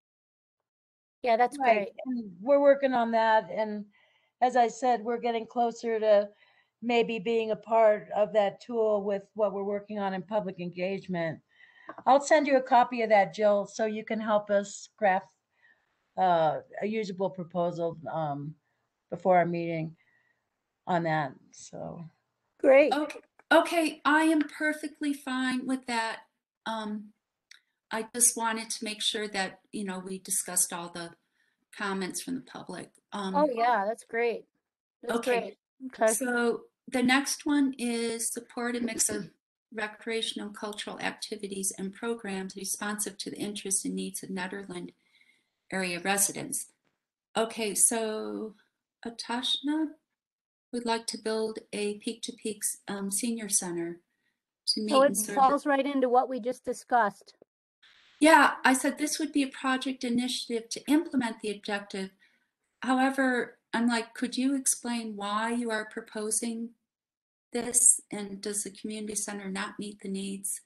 Yeah, that's right, great. and we're working on that. And as I said, we're getting closer to maybe being a part of that tool with what we're working on in public engagement. I'll send you a copy of that, Jill, so you can help us craft a usable proposal before our meeting on that. So Great. Okay, I am perfectly fine with that. I just wanted to make sure that, we discussed all the comments from the public. Oh, yeah, that's great. That's Okay. great. Okay. So the next one is support a mix of recreational cultural activities and programs responsive to the interests and needs of Netherland area residents. Okay, so Atashna would like to build a peak-to-peak senior center to meet So it and serve. falls right into what we just discussed. Yeah, I said this would be a project initiative to implement the objective. However, I'm like, could you explain why you are proposing this? And does the community center not meet the needs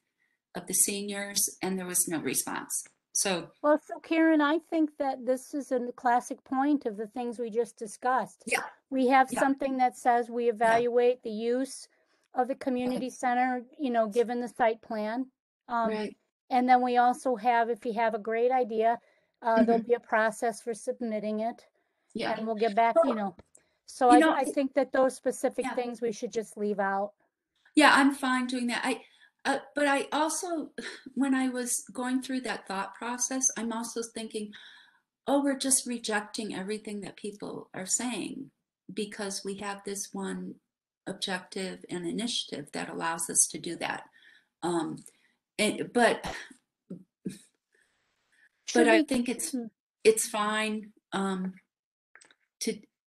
of the seniors? And there was no response. So, Well, so Karen, I think that this is a classic point of the things we just discussed. yeah, We have Yeah. something that says we evaluate the use of the community center, given the site plan. right. And then we also have, if you have a great idea, there'll Mhm. be a process for submitting it. Yeah. And we'll get back, So You know, I think that those specific Yeah. things we should just leave out. Yeah, I'm fine doing that. But I also, when I was going through that thought process, I'm also thinking, oh, we're just rejecting everything that people are saying because we have this one objective and initiative that allows us to do that. but Should I we? think it's fine.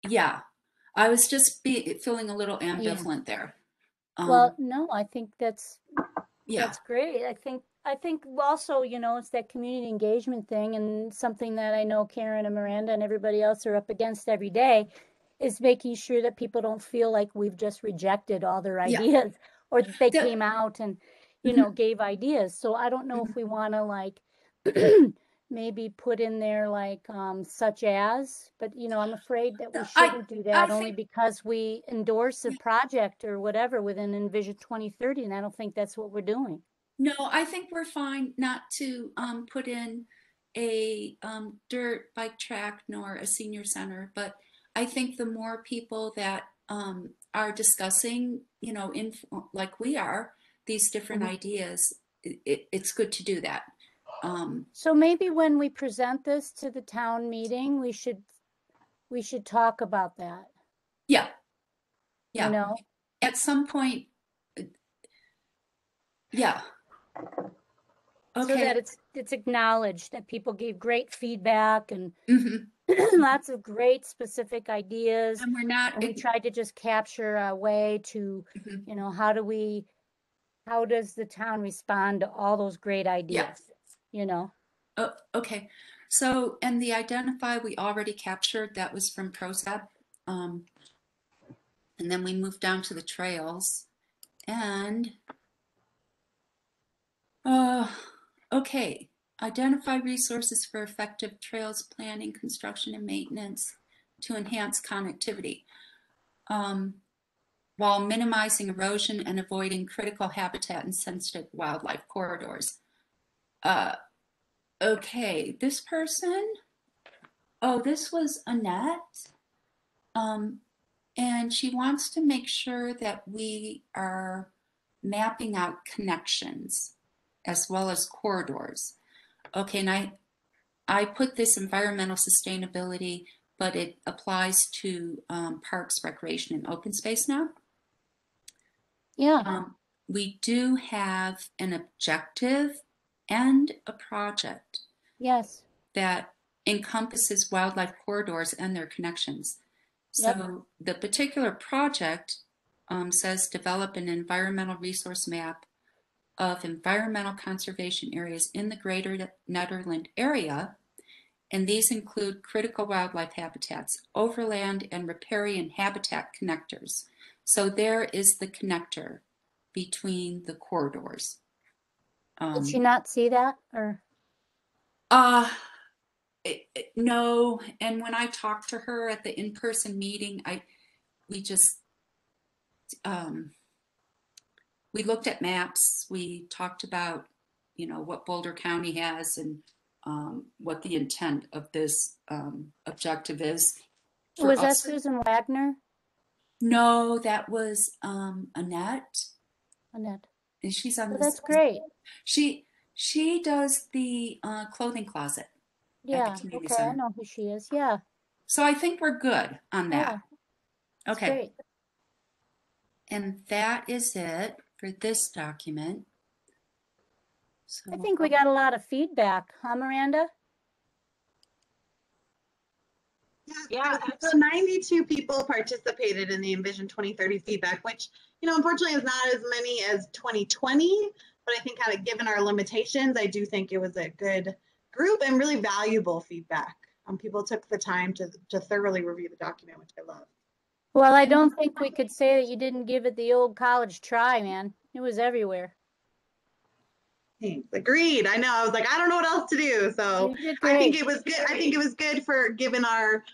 Yeah, I was just feeling a little ambivalent there. Well, no, I think that's Yeah, great. I think also, it's that community engagement thing, and something that I know Karen and Miranda and everybody else are up against every day is making sure that people don't feel like we've just rejected all their yeah. ideas or that they The- came out and, Mhm, gave ideas. So I don't know if mhm. we want to like maybe put in there like such as, but I'm afraid that we shouldn't do I that only think because we endorse a project or whatever within Envision 2030, and I don't think that's what we're doing. no, I think we're fine not to put in a dirt bike track nor a senior center, but I think the more people that are discussing, in like we are, these different Mhm. ideas, it's good to do that. So maybe when we present this to the town meeting, we should talk about that, Yeah, you yeah. know, At some point, yeah. so that Okay. it's acknowledged that people gave great feedback and Hmm. lots of great specific ideas. And we're not. And we tried to just capture a way to, Mhm. how does the town respond to all those great Yeah. ideas, Oh, okay. So, and the identify we already captured, that was from ProSab. Um, and then we moved down to the trails. And, okay, identify resources for effective trails planning, construction, and maintenance to enhance connectivity, while minimizing erosion and avoiding critical habitat and sensitive wildlife corridors. Okay, this person, oh, this was Annette. And she wants to make sure that we are mapping out connections as well as corridors. Okay, and I put this environmental sustainability, but it applies to parks, recreation, and open space now. Yeah. We do have an objective and a project Yes. that encompasses wildlife corridors and their connections. Yep. So the particular project says develop an environmental resource map of environmental conservation areas in the greater Netherland area. And these include critical wildlife habitats, overland and riparian habitat connectors. So there is the connector between the corridors. Did she not see that or? Uh, no, and when I talked to her at the in-person meeting, we just we looked at maps. We talked about, what Boulder County has and what the intent of this objective is for Was that us. Susan Wagner? No, that was Annette, Annette. and she's on Well, this. that's great. She does the clothing closet at the Yeah. community Okay. I center. know who she is. Yeah. So I think we're good on Yeah. that. That's Okay. great. And that is it for this document. I So think we got a lot of feedback, huh, Miranda? Yeah, So 92 people participated in the Envision 2030 feedback, which, unfortunately is not as many as 2020, but I think kind of given our limitations, I do think it was a good group and really valuable feedback. People took the time to thoroughly review the document, which I love. Well, I don't think we could say that you didn't give it the old college try, man. It was everywhere. Thanks. Agreed. I know. I was like, I don't know what else to do. So You did I think great. it was good. I think it was good for given our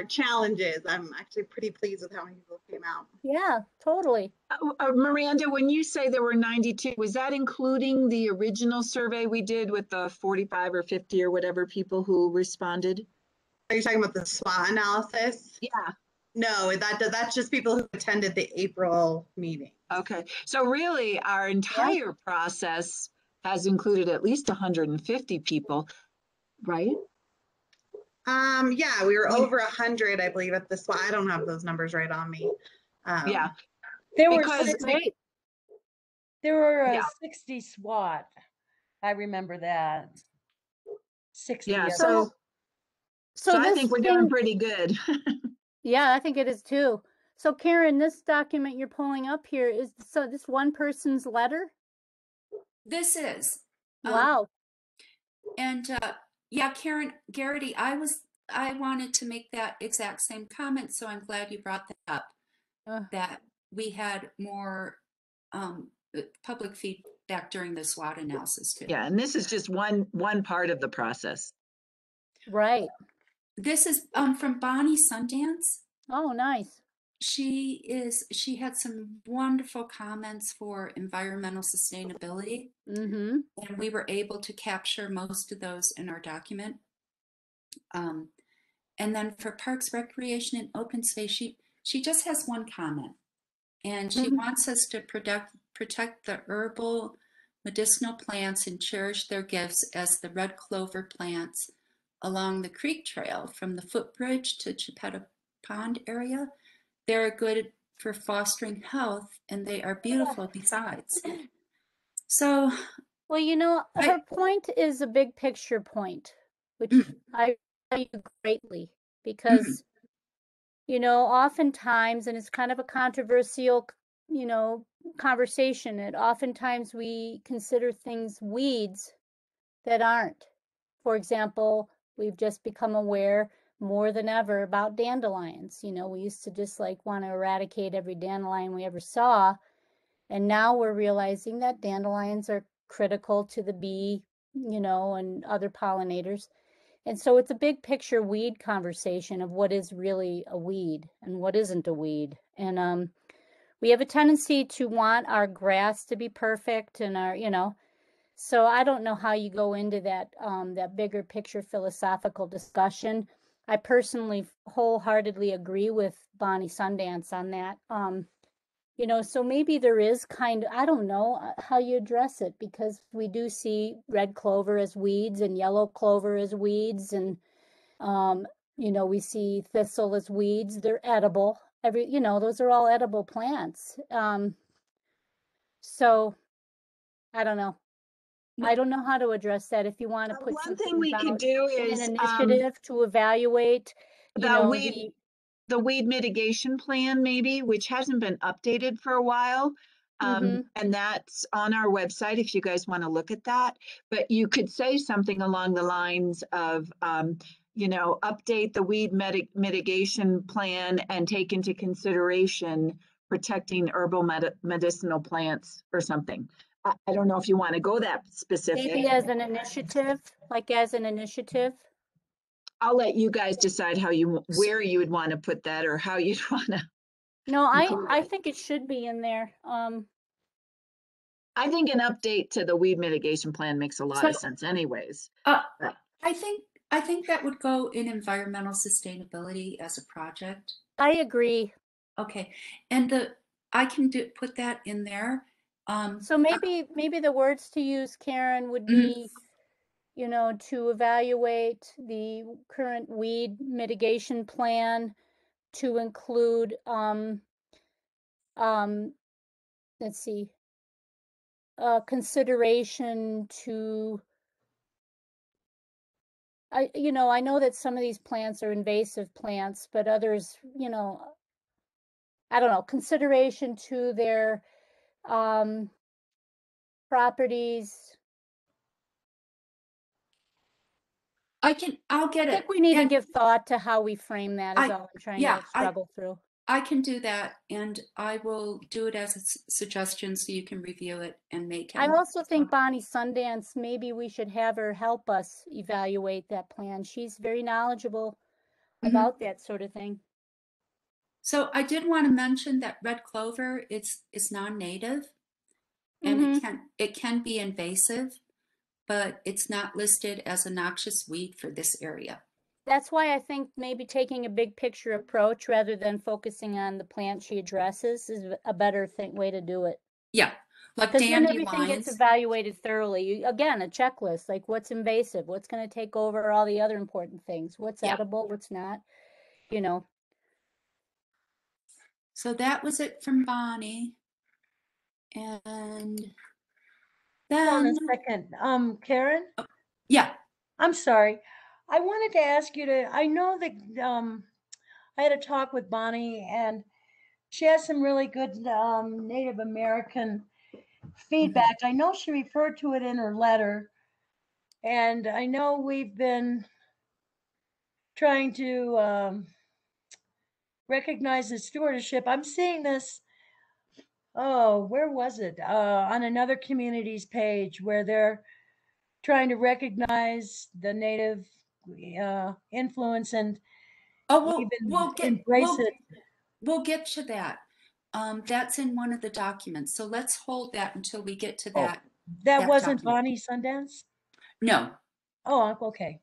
challenges. I'm actually pretty pleased with how many people came out. Yeah, totally. Miranda, when you say there were 92, was that including the original survey we did with the 45 or 50 or whatever people who responded? Are you talking about the SWOT analysis? Yeah. No, that's just people who attended the April meeting. Okay. So really our entire process has included at least 150 people, right? Yeah, we were over 100, I believe, at the SWOT. I don't have those numbers right on me. Yeah. There were Because 60, there were Yeah. 60 SWAT. I remember that. 60 Yeah, of so So I this think we're thing, doing pretty good. yeah, I think it is too. So Karen, this document you're pulling up here is so this one person's letter? This is, Wow. and yeah, Karen Garrity, I wanted to make that exact same comment, so I'm glad you brought that up. Uh, That we had more public feedback during the SWOT analysis too. Yeah, and this is just one part of the process. right. This is from Bonnie Sundance. Oh, nice. She had some wonderful comments for environmental sustainability, Mm-hmm. and we were able to capture most of those in our document. And then for parks, recreation, and open space, she just has one comment, and she wants us to protect the herbal medicinal plants and cherish their gifts as the red clover plants along the creek trail from the footbridge to Chipetta Pond area. They're good for fostering health, and they are beautiful besides. So Well, you know, her I, point is a big picture point, which mm, I value greatly mm, because, you know, oftentimes, and it's kind of a controversial, you know, conversation, that oftentimes we consider things weeds that aren't. For example, we've just become aware more than ever about dandelions. You know, we used to just like want to eradicate every dandelion we ever saw. And now we're realizing that dandelions are critical to the bee, you know, and other pollinators. And so it's a big picture weed conversation of what is really a weed and what isn't a weed. And we have a tendency to want our grass to be perfect and our, you know, so I don't know how you go into that that bigger picture philosophical discussion. I personally wholeheartedly agree with Bonnie Sundance on that. You know, so maybe there is kind of, I don't know how you address it because we do see red clover as weeds and yellow clover as weeds and um, you know, we see thistle as weeds. They're edible. You know, those are all edible plants. So I don't know. I well, don't know how to address that. If you want to put One thing something we could about do an is initiative to evaluate, you the know, the weed mitigation plan, maybe, which hasn't been updated for a while. mm-hmm, And that's on our website if you guys want to look at that. But you could say something along the lines of, you know, update the weed mitigation plan and take into consideration protecting herbal medicinal plants or something. I don't know if you want to go that specific. maybe as an initiative, like as an initiative. I'll let you guys decide where you would want to put that or how you'd want to No, include I it. think it should be in there. I think an update to the weed mitigation plan makes a lot so of sense anyways. uh, But I think that would go in environmental sustainability as a project. I agree. Okay, and I can put that in there. So maybe the words to use, Karen, would Mhm. be, you know, to evaluate the current weed mitigation plan to include um let's see, consideration to you know, I know that some of these plants are invasive plants, but others, you know, I don't know, consideration to their um, properties. I'll I get think it. we need to And give thought to how we frame that is I, all I'm trying yeah, to struggle through. I can do that, and I will do it as a suggestion so you can review it and make I it. also think Bonnie Sundance, maybe we should have her help us evaluate that plan. She's very knowledgeable Mhm. about that sort of thing. So I did want to mention that red clover is non-native, and Mm-hmm. it can be invasive, but it's not listed as a noxious weed for this area. That's why I think maybe taking a big picture approach rather than focusing on the plant she addresses is a better way to do it. Yeah, like Because then everything gets dandelions. evaluated thoroughly. Again, a checklist, like what's invasive, what's going to take over all the other important things, what's Yeah. edible, what's not, you know. So that was it from Bonnie. And Hold on a Then, second. Karen, yeah, I'm sorry. I wanted to ask you to, I know that I had a talk with Bonnie and she has some really good Native American feedback. I know she referred to it in her letter, and I know we've been trying to recognize the stewardship. I'm seeing this, oh, where was it? On another community's page where they're trying to recognize the Native influence and oh, even embrace it. we'll get to that. That's in one of the documents. So let's hold that until we get to Oh, that that wasn't document. Bonnie Sundance? No. Oh, okay.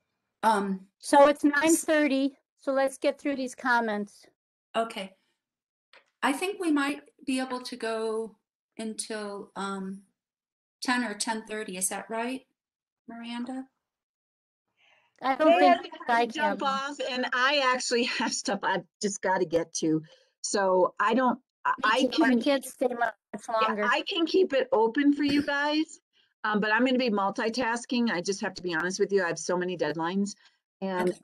So it's 9:30, so let's get through these comments. Okay. I think we might be able to go until 10 or 10:30. Is that right, Miranda? I don't They think had I I can. jump off, and I actually have stuff I've just got to get to. So I don't, I I can, can't stay much yeah, longer. I can keep it open for you guys. But I'm going to be multitasking. I just have to be honest with you. I have so many deadlines. And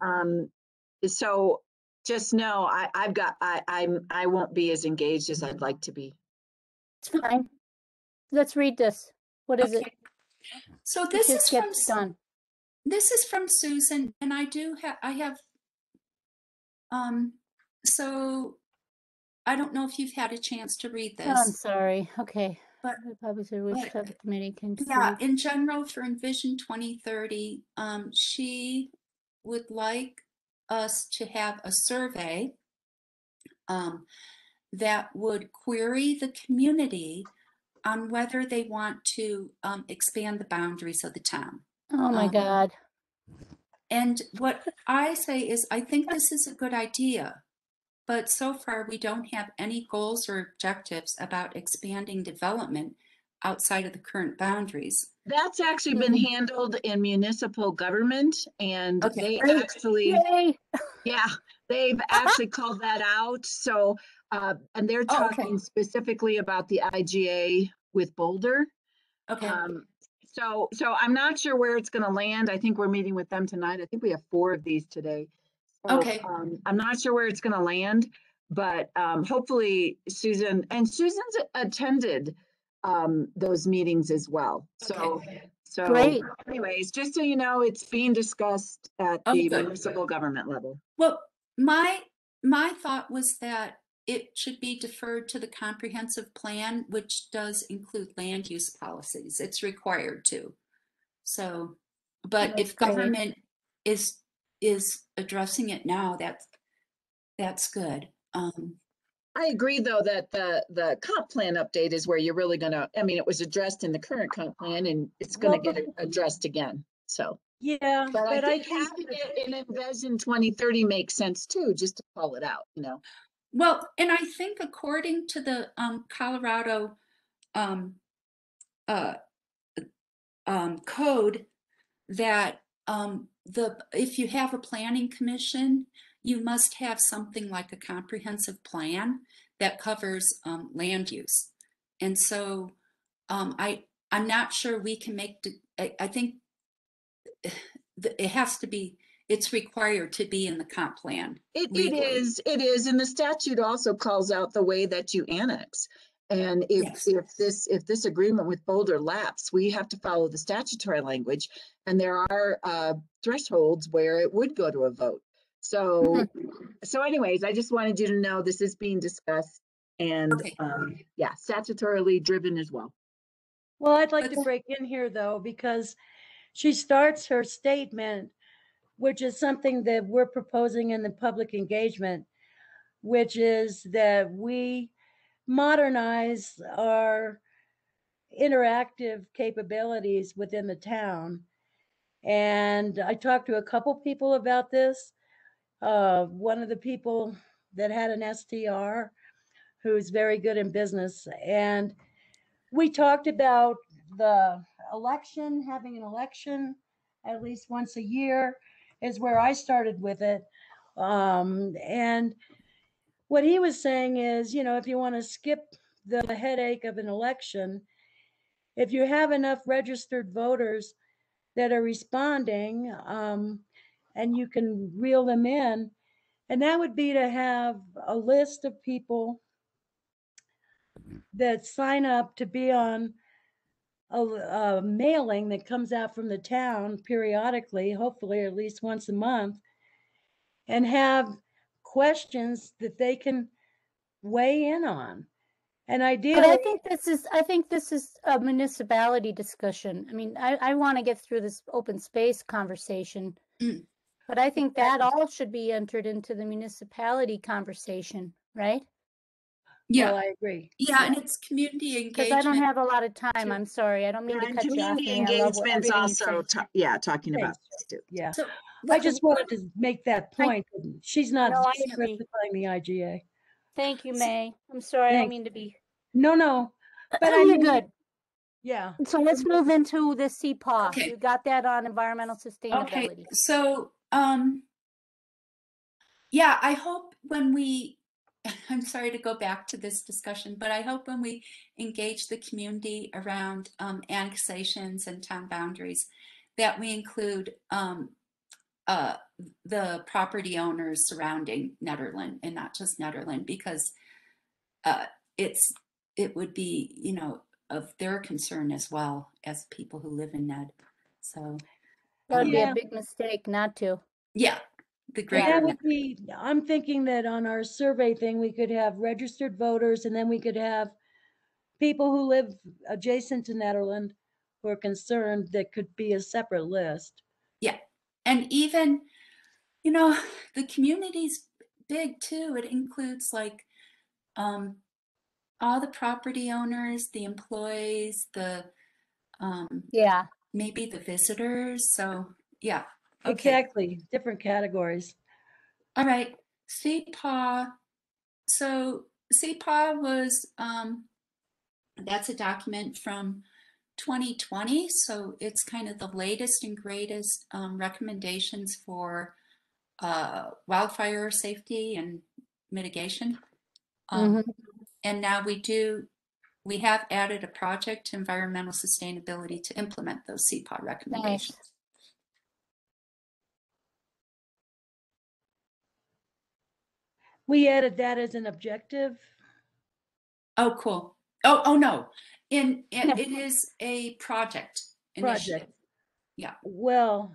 so just know I won't be as engaged as I'd like to be. Mm-hmm. It's fine. Let's read this. What is it? So Let's just get this done. this is from Susan, and I have so I don't know if you've had a chance to read Oh, I'm this, sorry. Okay. but The public which subcommittee can yeah, see. in general for Envision 2030, she would like us to have a survey that would query the community on whether they want to expand the boundaries of the town. Oh my God. And what I say is, I think this is a good idea, but so far we don't have any goals or objectives about expanding development outside of the current boundaries. That's actually been handled in municipal government, and they actually, Yay. yeah, they've actually called that out. So, and they're Oh, okay. talking specifically about the IGA with Boulder. Okay. So I'm not sure where it's going to land. I think we're meeting with them tonight. I think we have 4 of these today. So, Okay. I'm not sure where it's going to land, but hopefully Susan's attended those meetings as well. So, Great. anyways, just so you know, it's being discussed at Oh, the good. municipal government level. Well, my thought was that it should be deferred to the comprehensive plan, which does include land use policies. It's required to. So, but if Great. government is addressing it now, that's good. I agree, though, that the comp plan update is where you're really going to, I mean, it was addressed in the current comp plan and it's going to get addressed again. So, Yeah, but I but think having it in Envision 2030 makes sense too, just to call it out, you know. Well, and I think according to the Colorado code, that if you have a planning commission, you must have something like a comprehensive plan that covers land use. And so I'm not sure we can make, I think it has to be, it's required to be in the comp plan. It is, and the statute also calls out the way that you annex. And if this agreement with Boulder lapse, we have to follow the statutory language, and there are thresholds where it would go to a vote. So, anyways, I just wanted you to know this is being discussed, and yeah, statutorily driven as well. Well, I'd like to break in here though, because she starts her statement, which is something that we're proposing in the public engagement, which is that we modernize our interactive capabilities within the town. And I talked to a couple people about this. One of the people that had an STR who's very good in business. And we talked about the election, having an election at least once a year is where I started with it. And what he was saying is, you know, if you want to skip the headache of an election, if you have enough registered voters that are responding, and you can reel them in, and that would be to have a list of people that sign up to be on a mailing that comes out from the town periodically, hopefully at least once a month, and have questions that they can weigh in on. And But ideally, I think this is a municipality discussion. I mean, I want to get through this open space conversation, Mm. but I think that all should be entered into the municipality conversation, right? Yeah, well, I agree. yeah, and it's community Because I don't engagement have a lot of time. too. I'm sorry. I don't mean Yeah, to and cut you off, community May. I love engagement's everything you say. also, yeah, talking about Thanks. this too. Yeah. So I just wanted to make that I- point. She's not No, I agree. specifying the IGA. Thank you, May. I'm sorry. I don't Thanks. mean to be. No, but I You're mean, good. yeah. So let's move into the CPAW. Okay. You got that on environmental sustainability. okay, so yeah, I hope when we, I'm sorry to go back to this discussion, but I hope when we engage the community around annexations and town boundaries, that we include the property owners surrounding Netherland and not just Netherland, because it would be, you know, of their concern as well as people who live in Ned. So That would be Yeah. a big mistake not to. yeah, the And greater. that would be, I'm thinking that on our survey thing, we could have registered voters, and then we could have people who live adjacent to Netherland who are concerned, that could be a separate list. Yeah, and even, you know, the community's big too. It includes like all the property owners, the employees, the Yeah. maybe the visitors. So yeah, okay. Exactly, different categories. All right, CPAW. So CPAW was that's a document from 2020, so it's kind of the latest and greatest recommendations for wildfire safety and mitigation. And now we have added a project to environmental sustainability to implement those CPAW recommendations. Nice. We added that as an objective. Oh, cool. Oh no. And it is a project initiative. Project. Yeah. Well,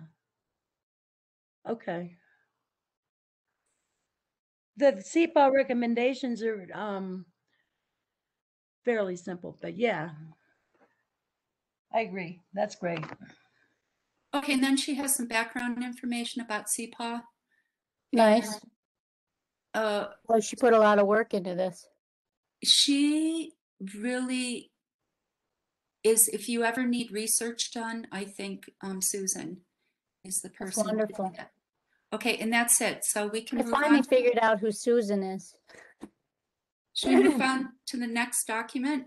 okay. The CPAW recommendations are fairly simple, but yeah, I agree. That's great. Okay, and then she has some background information about CPAW. Nice. And, Well, she put a lot of work into this. she really is, if you ever need research done, I think Susan is the That's person. to do wonderful. that. Okay, and that's it. So we can I move finally on. figured out who Susan is. Should we move on to the next document?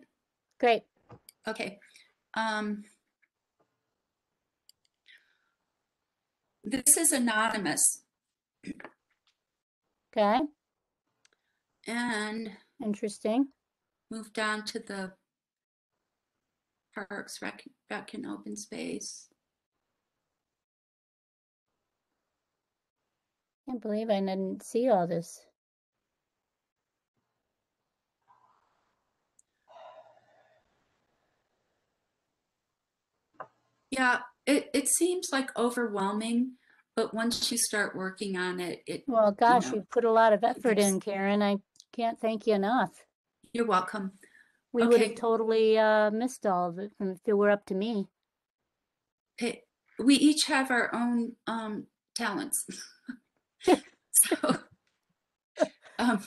Great. Okay. This is anonymous. Okay. And Interesting. move down to the Parks, Rec and Open Space. Can't believe I didn't see all this. Yeah, it seems like overwhelming, but once you start working on it, Well, gosh, know, you put a lot of effort there's- in, Karen. I can't thank you enough. You're welcome. We would have Okay. totally missed all of it if it were up to me. We each have our own talents. So, Yeah,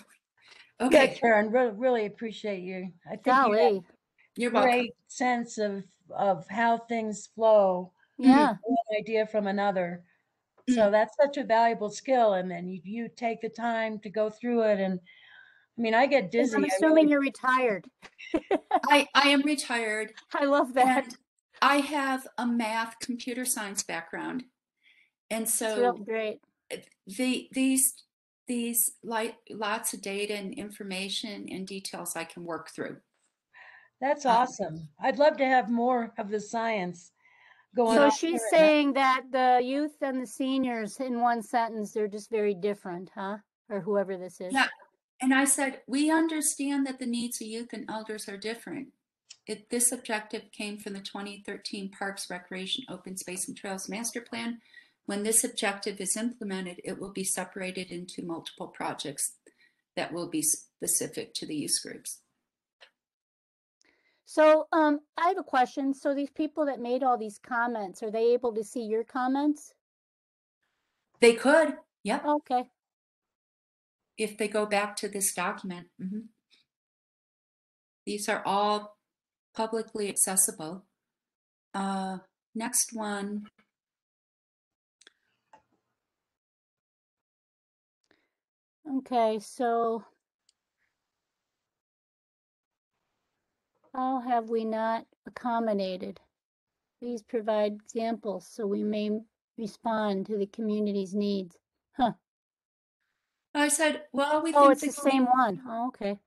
okay, Karen, really appreciate you. I think you have Golly. you're a welcome. great sense of how things flow. Yeah. One idea from another. So that's such a valuable skill. And then you take the time to go through it. And I mean, I get dizzy. I'm assuming you're retired. I am retired. I love that. And I have a math computer science background. And It's so real great. these like lots of data and information and details I can work through. That's Uh, awesome. I'd love to have more of the science going So on she's here. saying that the youth and the seniors, in one sentence, they're just very different, huh? Or whoever this is. Yeah, and I said, we understand that the needs of youth and elders are different. This objective came from the 2013 Parks, Recreation, Open Space and Trails Master Plan. When this objective is implemented, it will be separated into multiple projects that will be specific to the use groups. So I have a question. So these people that made all these comments, are they able to see your comments? They could, yep, Okay. if they go back to this document. These are all publicly accessible. Next one. Okay, so how have we not accommodated? Please provide examples so we may respond to the community's needs. Huh. I said, well, we Oh, think it's the same one. Oh, okay.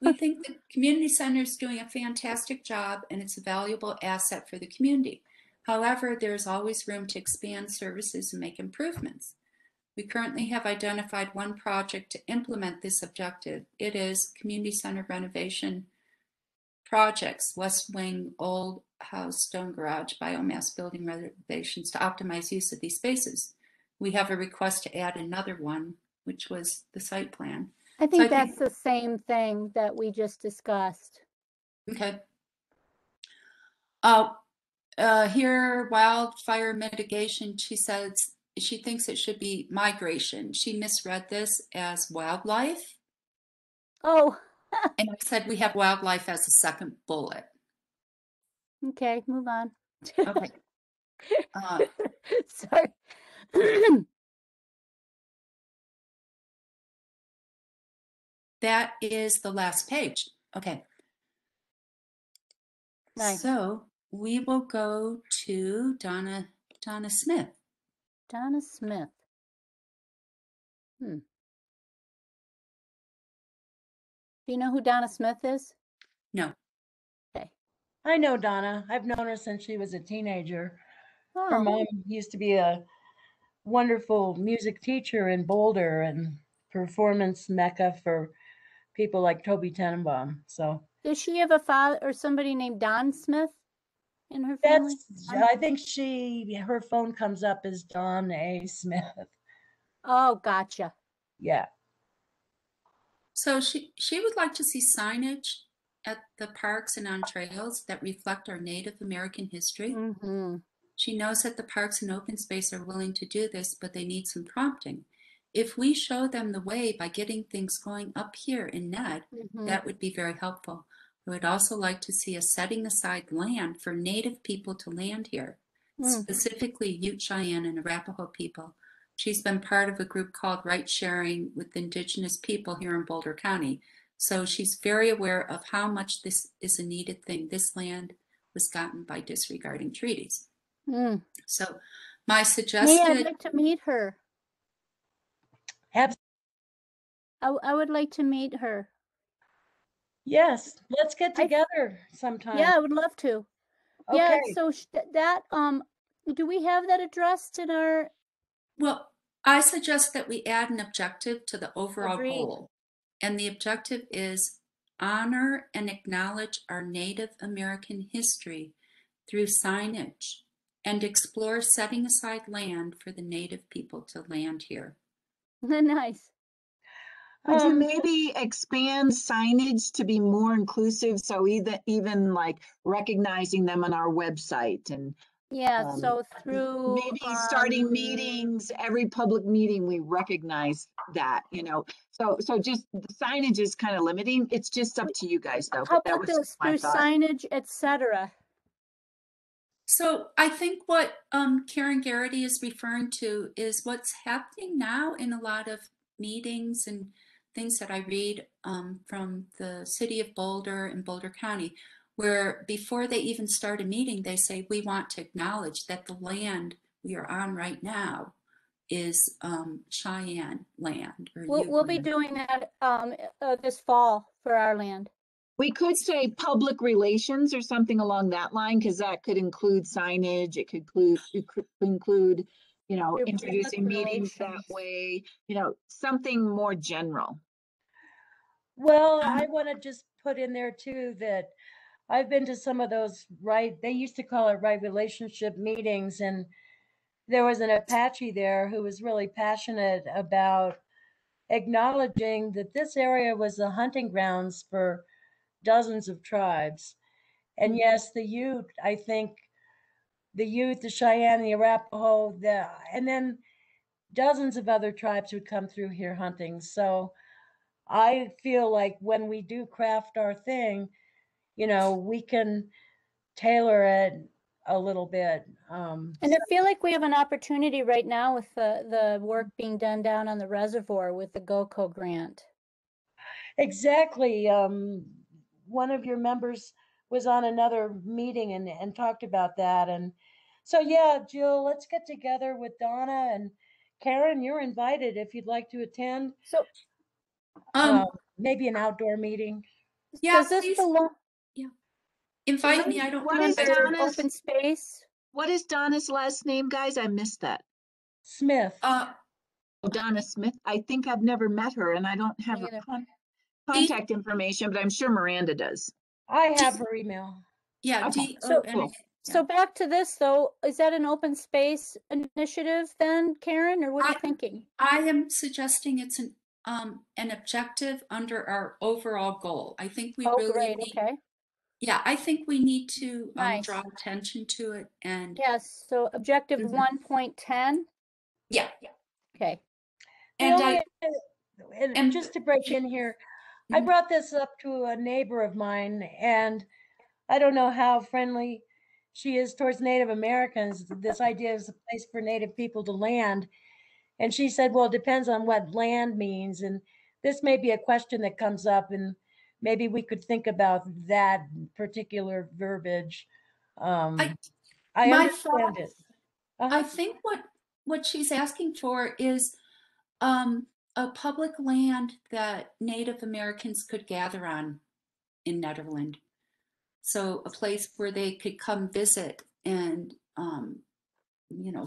We think the community center is doing a fantastic job and it's a valuable asset for the community. However, there's always room to expand services and make improvements. We currently have identified one project to implement this objective. It is community center renovation projects, West Wing, Old House, Stone Garage, biomass building renovations to optimize use of these spaces. We have a request to add another one, which was the site plan. I think that's the same thing that we just discussed. Okay. Here, wildfire mitigation, she says she thinks it should be migration. She misread this as wildlife. Oh, And I said we have wildlife as a second bullet. okay, move on. Okay. Sorry. That is the last page. Okay. Nice. So we will go to Donna Smith. Donna Smith. Do you know who Donna Smith is? No. Okay. I know Donna. I've known her since she was a teenager. Her Oh, mom used to be a wonderful music teacher in Boulder and performance mecca for people like Toby Tenenbaum. So does she have a father or somebody named Don Smith in her family? I think her phone comes up as Dawn A. Smith. Oh, gotcha. Yeah. So she would like to see signage at the parks and on trails that reflect our Native American history. She knows that the parks and open space are willing to do this, but they need some prompting. If we show them the way by getting things going up here in Ned, that would be very helpful. I would also like to see us setting aside land for Native people to land here, specifically Ute, Cheyenne, and Arapaho people. She's been part of a group called Right Sharing with Indigenous people here in Boulder County. So she's very aware of how much this is a needed thing. This land was gotten by disregarding treaties. So my suggested... May I'd like to meet her. I would like to meet her. Yes, let's get together sometime. Yeah, I would love to. Okay. Yeah, so that do we have that addressed in our... Well, I suggest that we add an objective to the overall Agreed. goal. And the objective is honor and acknowledge our Native American history through signage and explore setting aside land for the Native people to land here. Nice. Could you maybe expand signage to be more inclusive? So even like recognizing them on our website and yeah, so through maybe starting meetings, every public meeting we recognize that, you know. So just the signage is kind of limiting. It's just up to you guys though. How But that about was this my through thought. signage, etc.? So I think what Karen Garrity is referring to is what's happening now in a lot of meetings and things that I read from the city of Boulder and Boulder County, where before they even start a meeting, they say, we want to acknowledge that the land we are on right now is Cheyenne land. Or We'll be doing that this fall for our land. We could say public relations or something along that line, because that could include signage, it could include, you know, Your introducing public meetings that relations. way, you know, something more general. Well, I want to just put in there too that I've been to some of those, right? They used to call it right relationship meetings, and there was an Apache there who was really passionate about acknowledging that this area was the hunting grounds for dozens of tribes. And yes, the Ute, I think the Ute, the Cheyenne, the Arapaho, and then dozens of other tribes would come through here hunting. So I feel like when we do craft our thing, you know, we can tailor it a little bit. And I feel like we have an opportunity right now with the work being done down on the reservoir with the GOCO grant. Exactly. One of your members was on another meeting and talked about that. And so, yeah, Jill, let's get together with Donna and Karen. You're invited if you'd like to attend. So Um, Maybe an outdoor meeting. yeah, does this please, belong, yeah. Invite me. does I don't What this is I under don't- Donna's, open space? what is Donna's last name, guys? I missed that. Smith. Oh, Donna Smith. I think I've never met her and I don't have Me her either. contact information, but I'm sure Miranda does. I have her email. yeah, Okay, DON. cool. So back to this though, is that an open space initiative then, Karen, or what are you I- thinking? I am suggesting it's an objective under our overall goal. I think we Oh, really great, need, okay, yeah, I think we need to nice. draw attention to it and Yes, so objective Mhm. 1.10, yeah. okay. The And only, I and and just to break in here, I Mhm. brought this up to a neighbor of mine, and I don't know how friendly she is towards Native Americans. This idea is a place for Native people to land. And she said, well, it depends on what land means. And this may be a question that comes up, and maybe we could think about that particular verbiage. I I my understand thought it. I Uh-huh. think what she's asking for is um a public land that Native Americans could gather on in Netherland. So a place where they could come visit and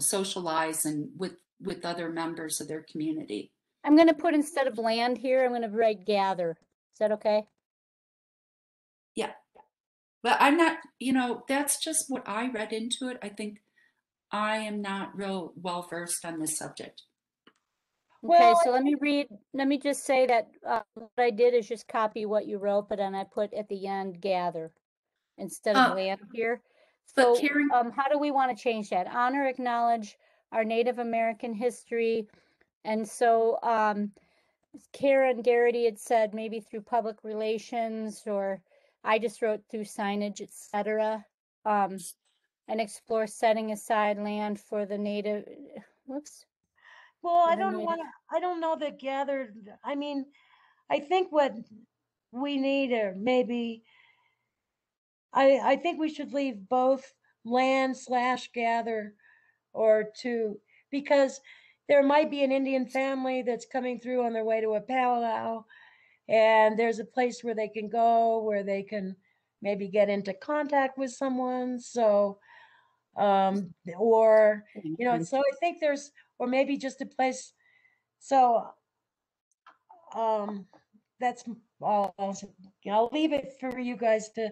socialize and with other members of their community. I'm gonna put instead of land here, I'm gonna write gather. Is that okay? Yeah. But I'm not, that's just what I read into it. I think I am not real well versed on this subject. Okay, Well, so let me just say that what I did is just copy what you wrote, but then I put at the end gather instead of Uh, land here. but So Karen, how do we want to change that? Honor, acknowledge our Native American history. And so Karen Garrity had said maybe through public relations, or I just wrote through signage, etc. And explore setting aside land for the native, whoops, well, for I the don't native. want to, I don't know that gathered. I mean, I think what we need, or maybe, I think we should leave both land slash gather or two, because there might be an Indian family that's coming through on their way to a powwow, and there's a place where they can go where they can maybe get into contact with someone. So, or, so I think there's, or maybe just a place. So, um, that's all. I'll leave it for you guys to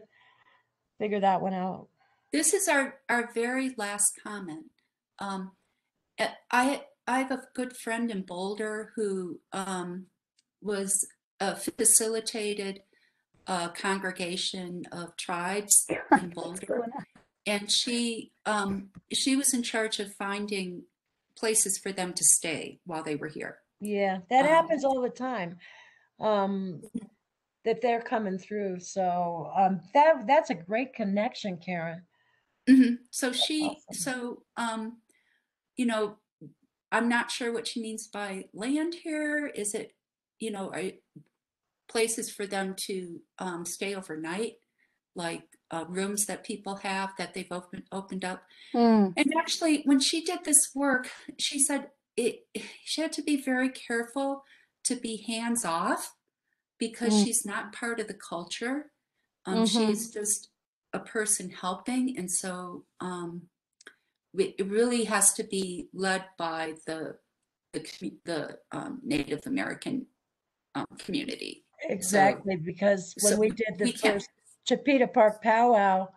figure that one out. this is our very last comment. Um, I have a good friend in Boulder who was facilitated a congregation of tribes in What's Boulder, going on? and she was in charge of finding places for them to stay while they were here. Yeah, that Um, happens all the time. Um, that they're coming through. So that's a great connection, Karen. So Awesome. you know, I'm not sure what she means by land here. Is it, places for them to stay overnight, like rooms that people have that they've opened up? Mm, And actually, when she did this work, she said she had to be very careful to be hands off because mm, she's not part of the culture. Mhm. She's just a person helping, and so it really has to be led by the Native American community. Exactly, because So when we did the we can't. first Chipeta Park powwow,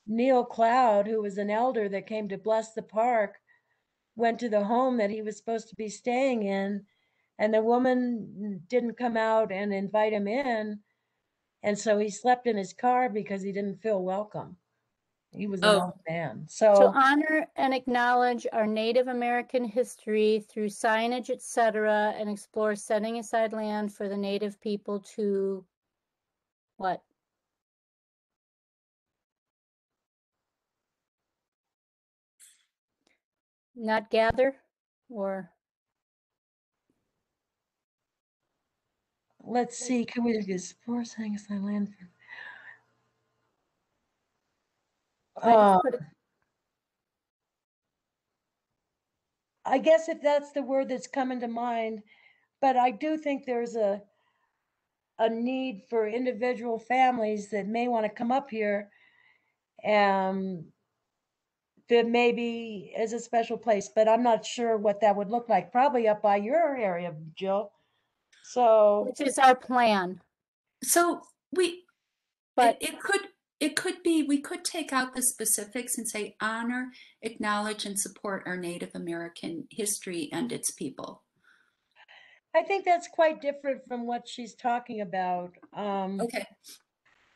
Neil Cloud, who was an elder that came to bless the park, went to the home that he was supposed to be staying in, and the woman didn't come out and invite him in. And so he slept in his car because he didn't feel welcome. He was an Oh, old man. To So honor and acknowledge our Native American history through signage, etc., and explore setting aside land for the Native people to what? Not gather or let's see, can we explore setting aside land for I just put it, I guess if that's the word that's coming to mind, but I do think there's a need for individual families that may want to come up here that maybe is a special place, but I'm not sure what that would look like. Probably up by your area, Jill. So which is our plan. so But it could be, we could take out the specifics and say honor, acknowledge, and support our Native American history and its people. I think that's quite different from what she's talking about. Okay.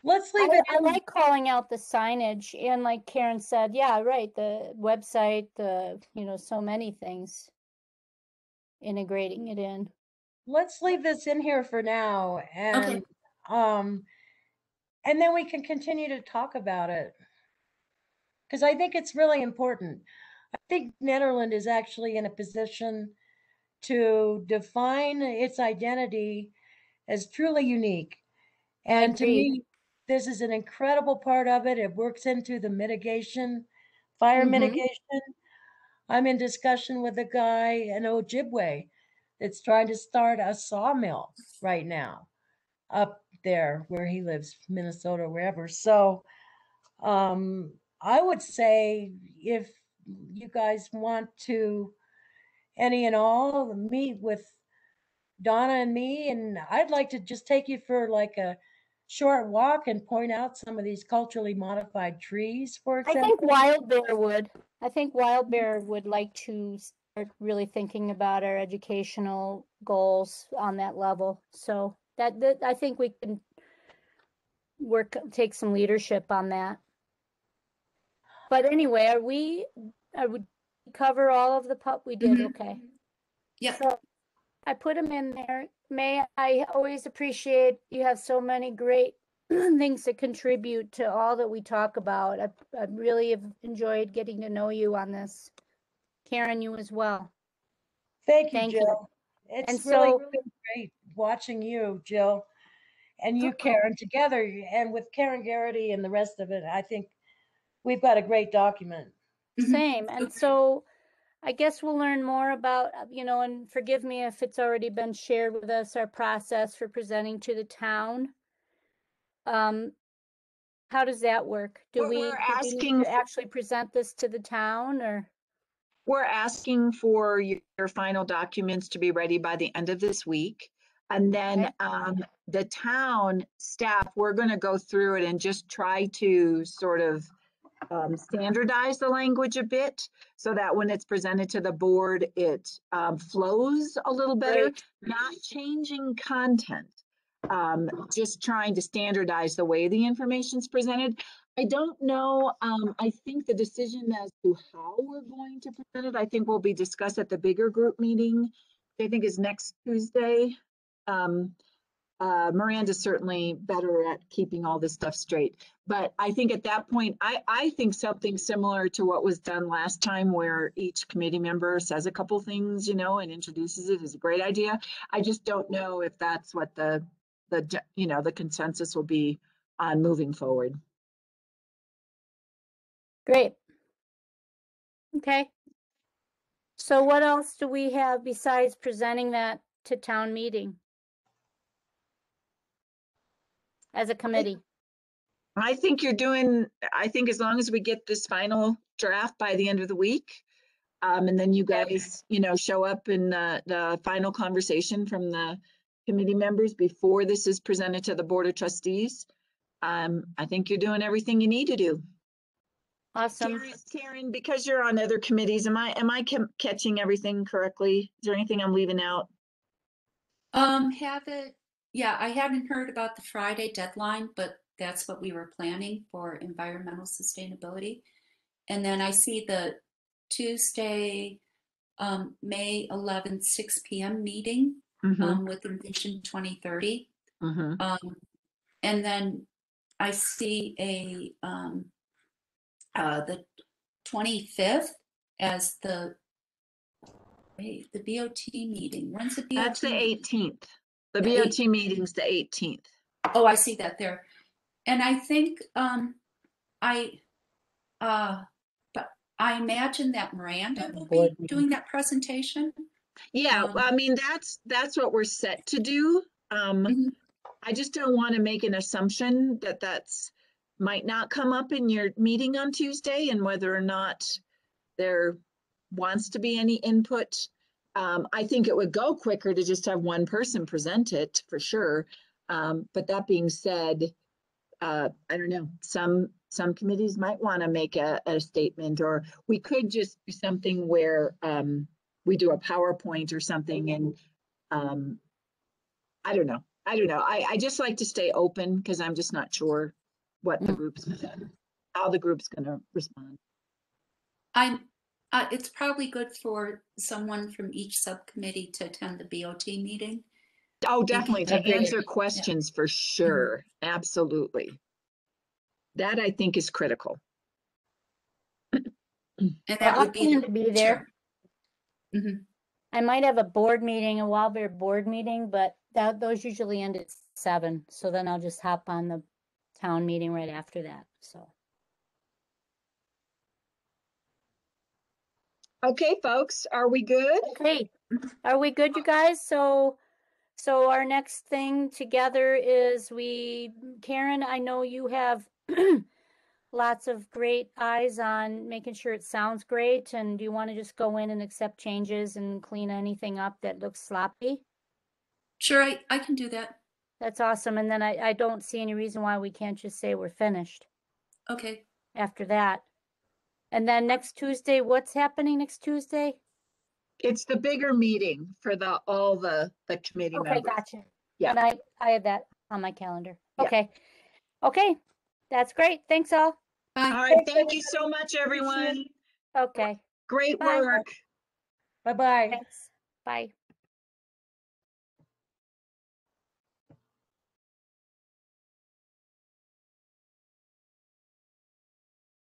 Let's leave it I in. like calling out the signage and like Karen said, yeah, right, the website, so many things, integrating it in. Let's leave this in here for now, Okay. um, and then we can continue to talk about it because I think it's really important. I think Netherland is actually in a position to define its identity as truly unique. I And to agree. me, this is an incredible part of it. It works into the fire Mm-hmm. mitigation. I'm in discussion with a guy in Ojibwe that's trying to start a sawmill right now up there where he lives, Minnesota, wherever. So I would say if you guys want to, any and all, meet with Donna and me, and I'd like to just take you for like a short walk and point out some of these culturally modified trees, for I think example. Wild Bear would. I think Wild Bear would like to start really thinking about our educational goals on that level. So that I think we can take some leadership on that. But anyway, are we cover all of the we did, Mhm. okay. Yep. So I put them in there. May I always appreciate you have so many great things to contribute to all that we talk about. I really have enjoyed getting to know you on this. Karen, you as well. Thank you, Thank you. Jill. And It's really so, been great watching you, Jill, and you, oh, Karen, together. And with Karen Garrity and the rest of it, I think we've got a great document. Mhm. same. And so I guess we'll learn more about, and forgive me if it's already been shared with us, our process for presenting to the town. How does that work? Do We're we need asking to actually present this to the town or? We're asking for your final documents to be ready by the end of this week. And then Okay. the town staff, we're going to go through it and just try to sort of standardize the language a bit so that when it's presented to the board, it flows a little better, Great. not changing content. Just trying to standardize the way the information is presented. I don't know. I think the decision as to how we're going to present it, I think will be discussed at the bigger group meeting, which I think is next Tuesday. Miranda's certainly better at keeping all this stuff straight. But I think at that point, I think something similar to what was done last time where each committee member says a couple things, and introduces it is a great idea. I just don't know if that's what the consensus will be on moving forward. Great. Okay. So what else do we have besides presenting that to town meeting as a committee? I think you're doing, I think as long as we get this final draft by the end of the week, and then you guys, show up in the final conversation from the committee members before this is presented to the Board of Trustees. I think you're doing everything you need to do. Awesome. Karen, because you're on other committees, am I catching everything correctly? Is there anything I'm leaving out? Yeah, I hadn't heard about the Friday deadline, but that's what we were planning for environmental sustainability. And then I see the Tuesday, May 11th, 6 p.m. meeting with Envision 2030. And then I see the 25th as the BOT meeting. When's the BOT That's the meeting? 18th. The BOT meeting's the 18th. Oh, I see that there. And I think but I imagine that Miranda will be doing that presentation. Yeah, well, I mean, that's what we're set to do. Mhm. I just don't want to make an assumption that that's might not come up in your meeting on Tuesday, and whether or not there wants to be any input. I think it would go quicker to just have one person present it for sure. But that being said, I don't know, some committees might want to make a statement, or we could just do something where we do a PowerPoint or something, and I don't know. I just like to stay open because I'm just not sure what the group's how the group's gonna respond. It's probably good for someone from each subcommittee to attend the BOT meeting. Oh, definitely, to Agreed. answer questions for sure. Absolutely. That I think is critical. And that Well, would I plan to be there. Mhm. I might have a board meeting, a Wildbear board meeting, but those usually end at 7. So then I'll just hop on the town meeting right after that. So. Okay, folks, are we good? Okay, are we good, you guys? So our next thing together is Karen, I know you have lots of great eyes on making sure it sounds great. And do you want to just go in and accept changes and clean anything up that looks sloppy? Sure, I can do that. That's awesome. And then I don't see any reason why we can't just say we're finished Okay. after that. And then next Tuesday, what's happening next Tuesday? It's the bigger meeting for all the committee Okay, members. gotcha. Yeah. And I have that on my calendar. Yeah. Okay. Okay. That's great. Thanks all. Bye. All right, thank you so much, everyone. Okay. Great Bye. work. Bye-bye. Thanks. Bye.